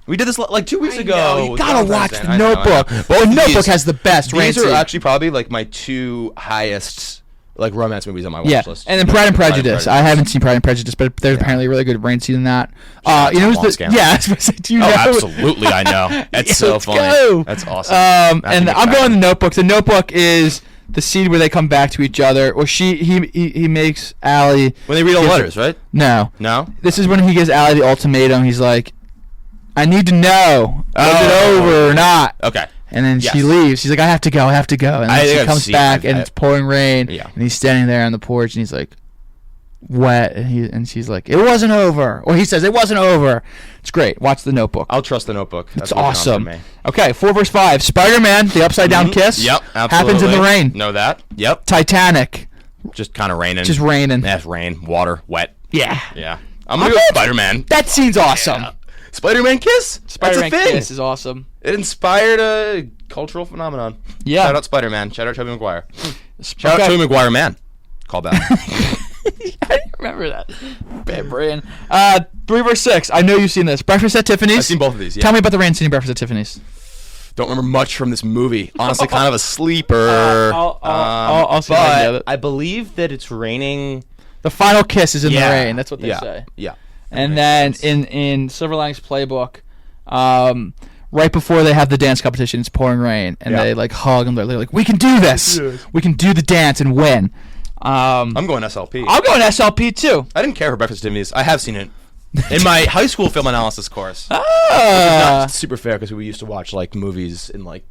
Speaker 2: We did this like 2 weeks ago.
Speaker 1: No, you gotta watch The
Speaker 2: I know.
Speaker 1: Notebook. The Notebook has the best
Speaker 2: These
Speaker 1: romance
Speaker 2: are
Speaker 1: scene.
Speaker 2: actually probably like my 2 highest like romance movies on my watch
Speaker 1: Yeah,
Speaker 2: list.
Speaker 1: and then Pride and Prejudice. I haven't seen Pride and Prejudice, but there's apparently a really good rain scene in that. You know, who's the I was gonna say, do you know?
Speaker 2: Absolutely, I know. That's so
Speaker 1: Let's
Speaker 2: funny.
Speaker 1: go.
Speaker 2: That's awesome.
Speaker 1: And I'm going The Notebook. The Notebook is the scene where they come back to each other. Or he makes Allie
Speaker 2: when they read all the letters, right?
Speaker 1: No.
Speaker 2: This
Speaker 1: is when he gives Allie the ultimatum. He's like, I need to know, was it over or not?
Speaker 2: Okay.
Speaker 1: And then she leaves. She's like, I have to go. And then she comes back, and it's pouring rain.
Speaker 2: Yeah.
Speaker 1: And he's standing there on the porch, and he's like, wet. And she's like, it wasn't over. Or he says, it wasn't over. It's great. Watch The Notebook.
Speaker 2: I'll trust The Notebook.
Speaker 1: It's awesome. Okay, 4 vs. 5. Spider-Man, the upside down kiss.
Speaker 2: Yep, absolutely.
Speaker 1: Happens in the rain.
Speaker 2: Know that. Yep.
Speaker 1: Titanic.
Speaker 2: Just kind of raining.
Speaker 1: Just raining.
Speaker 2: That's rain, water, wet.
Speaker 1: Yeah.
Speaker 2: Yeah. I'm going to go Spider-Man.
Speaker 1: That scene's awesome.
Speaker 2: Yeah. Spider-Man kiss?
Speaker 1: Spider-Man
Speaker 2: That's a thing.
Speaker 1: kiss is awesome.
Speaker 2: It inspired a cultural phenomenon.
Speaker 1: Yeah.
Speaker 2: Shout out Spider-Man. Shout out Tobey Maguire. Shout out Tobey Maguire, man. Call back.
Speaker 1: I didn't remember that. Bad brain. 3 vs. 6. I know you've seen this. Breakfast at Tiffany's.
Speaker 2: I've seen both of these, yeah.
Speaker 1: Tell me about the rain scene in Breakfast at Tiffany's.
Speaker 2: Don't remember much from this movie. Honestly, kind of a sleeper.
Speaker 1: I'll see if I can get it.
Speaker 2: I believe that it's raining.
Speaker 1: The final kiss is in the rain. That's what they say.
Speaker 2: Yeah.
Speaker 1: And then in Silver Linings Playbook, right before they have the dance competition, it's pouring rain, and they like hug and they're like, "We can do this. We can do the dance and win."
Speaker 2: I'm going SLP.
Speaker 1: I'll go in SLP too.
Speaker 2: I didn't care for Breakfast at Tiffany's. I have seen it in my high school film analysis course.
Speaker 1: Ah.
Speaker 2: Not super fair because we used to watch like movies in like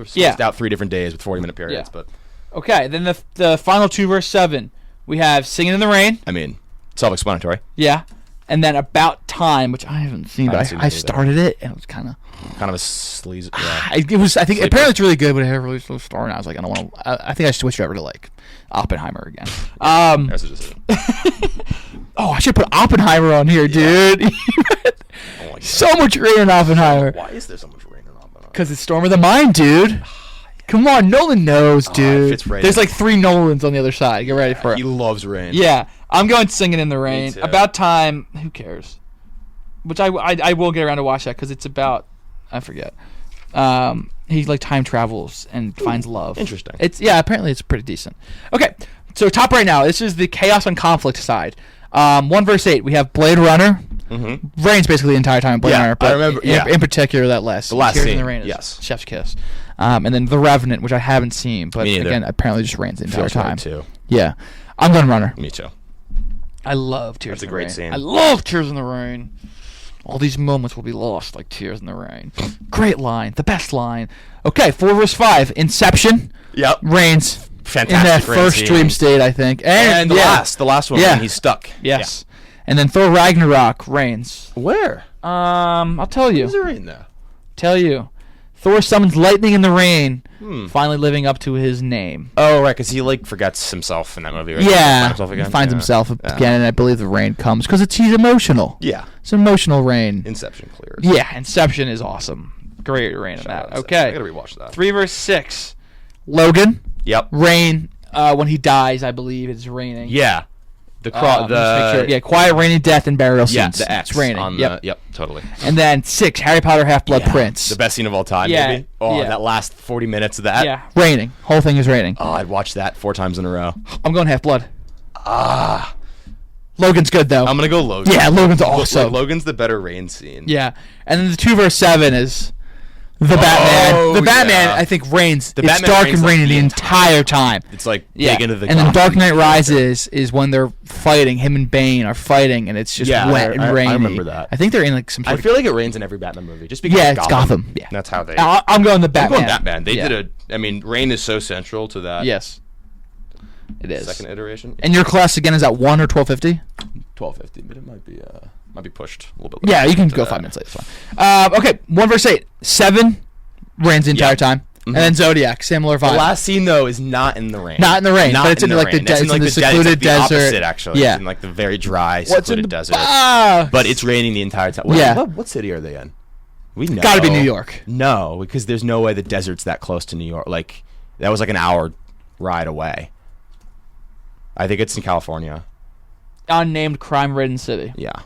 Speaker 2: spaced out 3 different days with 40-minute periods.
Speaker 1: Yeah.
Speaker 2: But
Speaker 1: okay, then the final 2 vs. 7, we have Singing in the Rain.
Speaker 2: I mean, self-explanatory.
Speaker 1: Yeah. And then About Time, which I haven't seen, but I started it, and it was kind of
Speaker 2: a sleaze. Yeah.
Speaker 1: It was. I think apparently it's really good, but it had a really slow start, and I was like, I don't want to. I think I should switch over to like Oppenheimer again.
Speaker 2: That's a decision.
Speaker 1: Oh, I should put Oppenheimer on here, dude. So much rain in Oppenheimer.
Speaker 2: Why is there so much rain in Oppenheimer?
Speaker 1: Because it's Storm of the Mind, dude. Come on, Nolan knows, dude.
Speaker 2: It's raining.
Speaker 1: There's like 3 Nolans on the other side. Get ready for it.
Speaker 2: He loves rain.
Speaker 1: Yeah, I'm going Singing in the Rain.
Speaker 2: too.
Speaker 1: About Time. Who cares? Which I will get around to watch that because it's about, I forget. He like time travels and finds love.
Speaker 2: Interesting.
Speaker 1: Apparently it's pretty decent. Okay, so top right now. This is the chaos and conflict side. 1 vs. 8. We have Blade Runner.
Speaker 2: Mm-hmm.
Speaker 1: Rains basically the entire time. Blade Runner. But
Speaker 2: I remember.
Speaker 1: In particular, that last.
Speaker 2: The last
Speaker 1: Tears
Speaker 2: scene.
Speaker 1: in the Rain is
Speaker 2: Yes.
Speaker 1: Chef's Kiss. And then The Revenant, which I haven't seen, but
Speaker 2: Me neither.
Speaker 1: again, apparently just rains the entire
Speaker 2: Feels
Speaker 1: time.
Speaker 2: right too.
Speaker 1: Yeah, I'm going Runner.
Speaker 2: Me too.
Speaker 1: I love Tears
Speaker 2: That's
Speaker 1: in
Speaker 2: a
Speaker 1: the
Speaker 2: great
Speaker 1: Rain.
Speaker 2: scene.
Speaker 1: I love Tears in the Rain. All these moments will be lost like tears in the rain. Great line. The best line. Okay, 4 vs. 5. Inception.
Speaker 2: Yep.
Speaker 1: Rains.
Speaker 2: Fantastic.
Speaker 1: In that
Speaker 2: rain
Speaker 1: first
Speaker 2: scene.
Speaker 1: dream state, I think.
Speaker 2: And the last one when he's stuck.
Speaker 1: Yes. And then Thor Ragnarok. Rains.
Speaker 2: Where?
Speaker 1: I'll tell you.
Speaker 2: Is there rain there?
Speaker 1: Tell you. Thor summons lightning in the rain, finally living up to his name.
Speaker 2: Oh, right, because he like forgets himself in that movie. Right?
Speaker 1: Yeah,
Speaker 2: He
Speaker 1: finds himself again, and I believe the rain comes because he's emotional.
Speaker 2: Yeah,
Speaker 1: it's emotional rain.
Speaker 2: Inception clears.
Speaker 1: Yeah, Inception is awesome. Great rain in that. Okay,
Speaker 2: I gotta rewatch that.
Speaker 1: 3 vs. 6. Logan.
Speaker 2: Yep.
Speaker 1: Rain. When he dies, I believe it's raining.
Speaker 2: Yeah.
Speaker 1: Quiet, rainy death and burial scenes.
Speaker 2: Yeah, the X.
Speaker 1: It's raining.
Speaker 2: On yep, totally.
Speaker 1: And then 6, Harry Potter Half-Blood Prince.
Speaker 2: The best scene of all time,
Speaker 1: Yeah,
Speaker 2: maybe. Oh,
Speaker 1: yeah.
Speaker 2: that last 40 minutes of that.
Speaker 1: Yeah, raining. Whole thing is raining.
Speaker 2: Oh, I'd watch that 4 times in a row.
Speaker 1: I'm going Half-Blood. Logan's good, though.
Speaker 2: I'm going to go Logan.
Speaker 1: Yeah, Logan's awesome.
Speaker 2: Logan's the better rain scene.
Speaker 1: Yeah. And then the 2 vs. 7 is the Batman. The Batman, I think, rains. It's
Speaker 2: Batman
Speaker 1: dark
Speaker 2: rains
Speaker 1: and rainy
Speaker 2: like
Speaker 1: the entire time.
Speaker 2: It's like big into the
Speaker 1: And then Dark Knight Rises is when they're fighting. Him and Bane are fighting, and it's just wet and rainy.
Speaker 2: I remember that.
Speaker 1: I think they're in like some sort
Speaker 2: I feel like it rains in every Batman movie. Just because
Speaker 1: it's Gotham. Yeah.
Speaker 2: That's how they...
Speaker 1: I'm going the Batman.
Speaker 2: I'm going Batman. They did rain is so central to that.
Speaker 1: Yes. It is.
Speaker 2: Second iteration.
Speaker 1: And your class, again, is at 1 or 12:50?
Speaker 2: 12:50, but it might be pushed a little bit later.
Speaker 1: Yeah, you can go 5 minutes late. It's fine. Okay, 1 vs. 8. 7 rains the entire time. And then Zodiac, similar vibe.
Speaker 2: The last scene though is not in the rain.
Speaker 1: Not in the rain,
Speaker 2: Not
Speaker 1: but it's in like
Speaker 2: rain.
Speaker 1: the
Speaker 2: It's in,
Speaker 1: the secluded
Speaker 2: the opposite,
Speaker 1: desert.
Speaker 2: actually.
Speaker 1: Yeah.
Speaker 2: It's in like the very dry,
Speaker 1: What's in
Speaker 2: secluded
Speaker 1: the
Speaker 2: desert.
Speaker 1: box?
Speaker 2: But it's raining the entire time.
Speaker 1: Yeah.
Speaker 2: What city are they in? We know.
Speaker 1: Gotta be New York.
Speaker 2: No, because there's no way the desert's that close to New York. Like that was like an hour ride away. I think it's in California.
Speaker 1: Unnamed crime-ridden city.
Speaker 2: Yeah,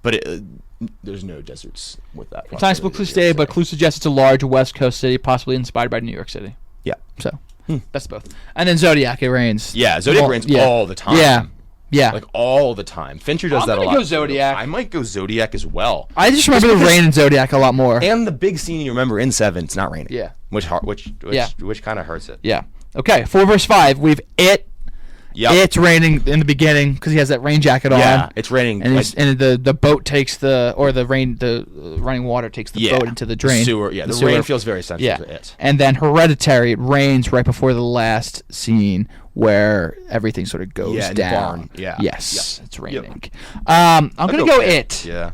Speaker 2: but there's no deserts with that.
Speaker 1: It's not Clue State, but Clue suggests it's a large West Coast city, possibly inspired by New York City.
Speaker 2: Yeah.
Speaker 1: So, that's both. And then Zodiac, it rains.
Speaker 2: Yeah, Zodiac rains all the time.
Speaker 1: Yeah. Yeah.
Speaker 2: Like all the time. Fincher does that a lot.
Speaker 1: I'm gonna go Zodiac.
Speaker 2: I might go Zodiac as well.
Speaker 1: I just remember the rain in Zodiac a lot more.
Speaker 2: And the big scene you remember in 7, it's not raining.
Speaker 1: Yeah.
Speaker 2: Which kind of hurts it.
Speaker 1: Yeah. Okay, 4 verse 5. We've It.
Speaker 2: Yep.
Speaker 1: It's raining in the beginning because he has that rain jacket on.
Speaker 2: Yeah, it's raining.
Speaker 1: And, the boat takes the running water takes the boat into the drain.
Speaker 2: Sewer. Yeah, the rain feels very central to it.
Speaker 1: And then Hereditary, it rains right before the last scene where everything sort of goes
Speaker 2: down.
Speaker 1: The
Speaker 2: barn. Yeah.
Speaker 1: Yes, it's raining. I'm going to go It.
Speaker 2: Yeah.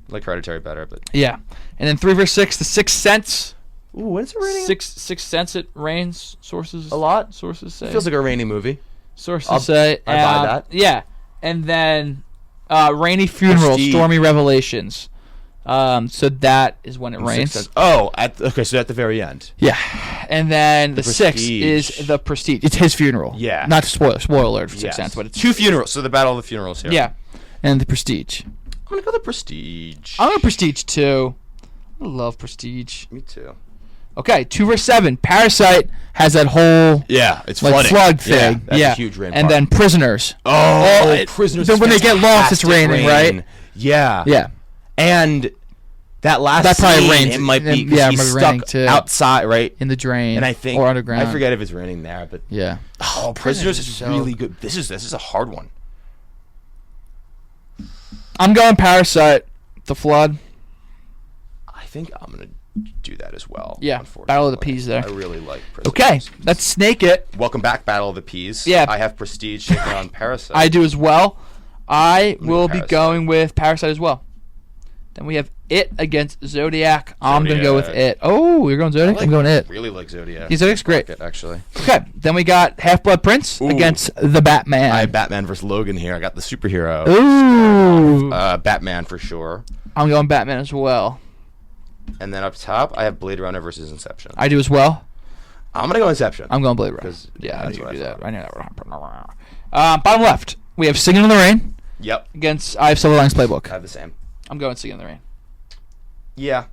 Speaker 2: I like Hereditary better, but
Speaker 1: Yeah. And then 3 verse 6, The Sixth Sense.
Speaker 2: Ooh, when is it raining?
Speaker 1: Sixth Sense, it rains. Sources.
Speaker 2: A lot?
Speaker 1: Sources say.
Speaker 2: It feels like a rainy movie.
Speaker 1: Sources say.
Speaker 2: I buy that.
Speaker 1: Yeah. And then Rainy Funeral,
Speaker 2: Prestige.
Speaker 1: Stormy Revelations. So that is when it rains.
Speaker 2: Oh, so at the very end.
Speaker 1: Yeah. And then the 6th
Speaker 2: Prestige.
Speaker 1: is The Prestige. It's his funeral.
Speaker 2: Yeah.
Speaker 1: Not spoiler alert for Sixth Sense, but it's
Speaker 2: 2 funerals. So the Battle of the Funerals here.
Speaker 1: Yeah. And The Prestige.
Speaker 2: I'm gonna go the Prestige.
Speaker 1: I'm going Prestige too. I love Prestige.
Speaker 2: Me too.
Speaker 1: Okay, 2 verse 7. Parasite has that whole
Speaker 2: It's
Speaker 1: like
Speaker 2: flooding.
Speaker 1: flood thing.
Speaker 2: That's a huge rain.
Speaker 1: And then Prisoners.
Speaker 2: Prisoners.
Speaker 1: Then when they get lost, it's raining, right?
Speaker 2: Yeah.
Speaker 1: Yeah.
Speaker 2: And that last
Speaker 1: That probably
Speaker 2: scene,
Speaker 1: rains.
Speaker 2: it might be
Speaker 1: Yeah, it
Speaker 2: he's
Speaker 1: might be raining
Speaker 2: stuck
Speaker 1: too.
Speaker 2: outside, right?
Speaker 1: In the drain.
Speaker 2: And I think
Speaker 1: or underground.
Speaker 2: I forget if it's raining there, but
Speaker 1: Yeah.
Speaker 2: Prisoners is
Speaker 1: so
Speaker 2: really good. This is a hard one.
Speaker 1: I'm going Parasite. The Flood.
Speaker 2: I think I'm gonna do that as well.
Speaker 1: Yeah,
Speaker 2: unfortunately.
Speaker 1: Battle of the Peas there.
Speaker 2: I really like Prisoners.
Speaker 1: Okay, let's snake it.
Speaker 2: Welcome back, Battle of the Peas.
Speaker 1: Yeah.
Speaker 2: I have Prestige taking on Parasite.
Speaker 1: I do as well. I will be
Speaker 2: Parasite.
Speaker 1: going with Parasite as well. Then we have It against Zodiac. I'm going to go with It. Oh, you're going Zodiac? I'm going It.
Speaker 2: Really like Zodiac.
Speaker 1: Zodiac's great.
Speaker 2: I like it, actually.
Speaker 1: Okay, then we got Half-Blood Prince
Speaker 2: Ooh.
Speaker 1: against the Batman.
Speaker 2: I have Batman versus Logan here. I got the superhero.
Speaker 1: Ooh.
Speaker 2: Batman for sure.
Speaker 1: I'm going Batman as well.
Speaker 2: And then up top, I have Blade Runner versus Inception.
Speaker 1: I do as well.
Speaker 2: I'm gonna go Inception.
Speaker 1: I'm going Blade Runner.
Speaker 2: 'Cause,
Speaker 1: Yeah,
Speaker 2: that's
Speaker 1: I
Speaker 2: what
Speaker 1: do
Speaker 2: I
Speaker 1: that.
Speaker 2: thought.
Speaker 1: I knew that. Bottom left, we have Singing in the Rain
Speaker 2: Yep.
Speaker 1: against I Have Silver Linings Playbook.
Speaker 2: I have the same.
Speaker 1: I'm going Singing in the Rain.
Speaker 2: Yeah.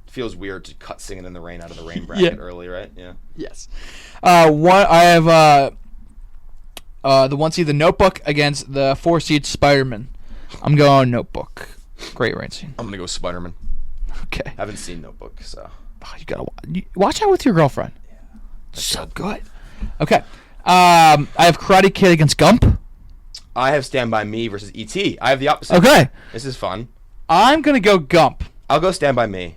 Speaker 2: Feels weird to cut Singing in the Rain out of the rain bracket early, right? Yeah.
Speaker 1: Yes. One. I have the 1 seed, The Notebook, against the 4 seed, Spider-Man. I'm going Notebook. Great rain scene.
Speaker 2: I'm gonna go Spider-Man.
Speaker 1: Okay.
Speaker 2: Haven't seen Notebook, so.
Speaker 1: Oh, you gotta watch out with your girlfriend.
Speaker 2: Yeah.
Speaker 1: So good. Okay. I have Karate Kid against Gump.
Speaker 2: I have Stand By Me versus E.T. I have the opposite.
Speaker 1: Okay.
Speaker 2: This is fun.
Speaker 1: I'm gonna go Gump.
Speaker 2: I'll go Stand By Me.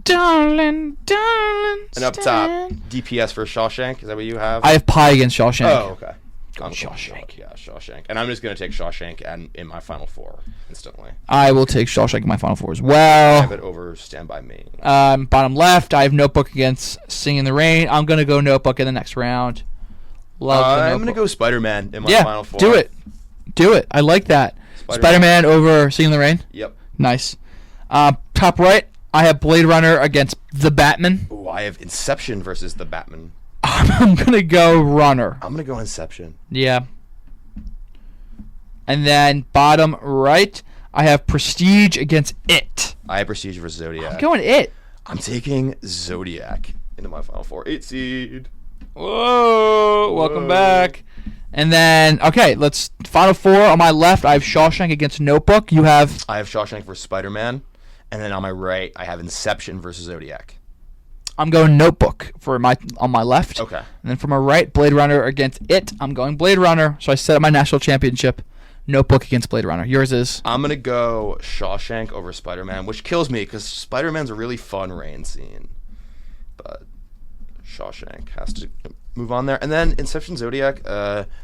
Speaker 1: Darling, darling.
Speaker 2: And up top, DPS for Shawshank. Is that what you have?
Speaker 1: I have Pie against Shawshank.
Speaker 2: Oh, okay. I'm
Speaker 1: Shawshank.
Speaker 2: Yeah, Shawshank. And I'm just going to take Shawshank and in my final 4 instantly.
Speaker 1: I will take Shawshank in my final 4 as
Speaker 2: I
Speaker 1: well.
Speaker 2: have it over Stand By Me.
Speaker 1: Bottom left, I have Notebook against Sing in the Rain. I'm going to go Notebook in the next round. Love the
Speaker 2: I'm
Speaker 1: Notebook.
Speaker 2: going to go Spider-Man in my final 4.
Speaker 1: Do it. Do it. I like that. Spider-Man over Sing in the Rain.
Speaker 2: Yep.
Speaker 1: Nice. Top right, I have Blade Runner against the Batman.
Speaker 2: Ooh, I have Inception versus the Batman.
Speaker 1: I'm going to go Runner.
Speaker 2: I'm going to go Inception.
Speaker 1: Yeah. And then bottom right, I have Prestige against It.
Speaker 2: I have Prestige versus Zodiac.
Speaker 1: I'm going It.
Speaker 2: I'm taking Zodiac into my final 4. 8 seed.
Speaker 1: Whoa. Welcome back. And then, okay, let's final 4 on my left. I have Shawshank against Notebook. You have?
Speaker 2: I have Shawshank versus Spider-Man. And then on my right, I have Inception versus Zodiac.
Speaker 1: I'm going Notebook on my left.
Speaker 2: Okay.
Speaker 1: And then for my right, Blade Runner against It. I'm going Blade Runner. So I set up my national championship. Notebook against Blade Runner. Yours is?
Speaker 2: I'm going to go Shawshank over Spider-Man, which kills me because Spider-Man's a really fun rain scene. But Shawshank has to move on there. And then Inception, Zodiac,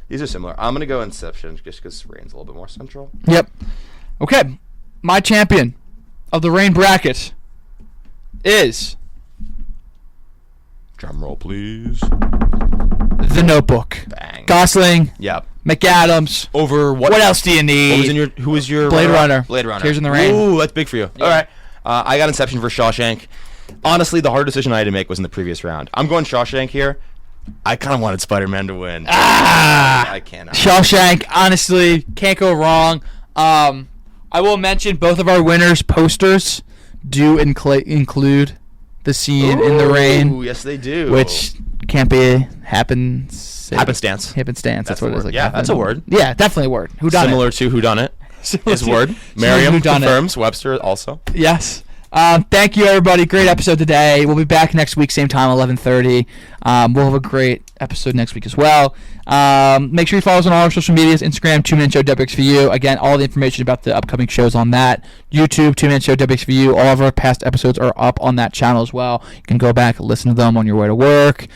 Speaker 2: these are similar. I'm going to go Inception just because rain's a little bit more central.
Speaker 1: Yep. Okay. My champion of the rain bracket is
Speaker 2: Drum roll, please.
Speaker 1: The Notebook.
Speaker 2: Bang.
Speaker 1: Gosling.
Speaker 2: Yep.
Speaker 1: McAdams.
Speaker 2: Over what?
Speaker 1: What else do you need?
Speaker 2: Who was your
Speaker 1: Blade Runner?
Speaker 2: Blade Runner.
Speaker 1: Tears in the Rain.
Speaker 2: Ooh, that's big for you. All right. I got Inception for Shawshank. Honestly, the hard decision I had to make was in the previous round. I'm going Shawshank here. I kind of wanted Spider-Man to win. I cannot.
Speaker 1: Shawshank, honestly, can't go wrong. I will mention both of our winners' posters do include the scene in the rain.
Speaker 2: Yes, they do.
Speaker 1: Which can't be happenstance. That's what it is. Like
Speaker 2: yeah, that's a word.
Speaker 1: Yeah, definitely a word. Whodunit.
Speaker 2: Similar to whodunit. Is a word. Merriam confirms. Webster also.
Speaker 1: Yes. Thank you, everybody. Great episode today. We'll be back next week, same time, 11:30. We'll have a great episode next week as well. Make sure you follow us on all our social medias, Instagram, 2Man Show WXVU. Again, all the information about the upcoming shows on that. YouTube, 2Man Show WXVU. All of our past episodes are up on that channel as well. You can go back and listen to them on your way to work,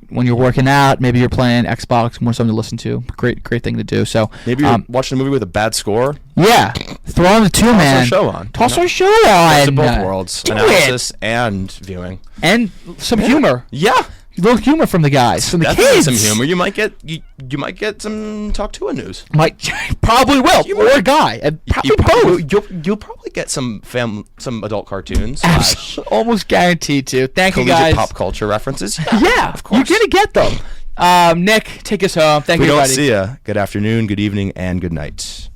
Speaker 1: when you're working out. Maybe you're playing Xbox, more something to listen to. Great thing to do. So
Speaker 2: maybe you're watching a movie with a bad score.
Speaker 1: Yeah, throw on the 2Man.
Speaker 2: Toss our show on.
Speaker 1: Toss our show on.
Speaker 2: Best of both worlds. Analysis and viewing.
Speaker 1: And some humor.
Speaker 2: Yeah.
Speaker 1: A little humor from the guys, from the kids.
Speaker 2: Some humor. You might get some Talk To It news.
Speaker 1: Probably will. Or a guy. And probably both.
Speaker 2: You'll probably get some adult cartoons.
Speaker 1: Almost guaranteed to. Thank you guys.
Speaker 2: Pop culture references.
Speaker 1: Yeah, of course. You're gonna get them. Nick, take us home. Thank you, everybody.
Speaker 2: We don't see ya. Good afternoon, good evening, and good night.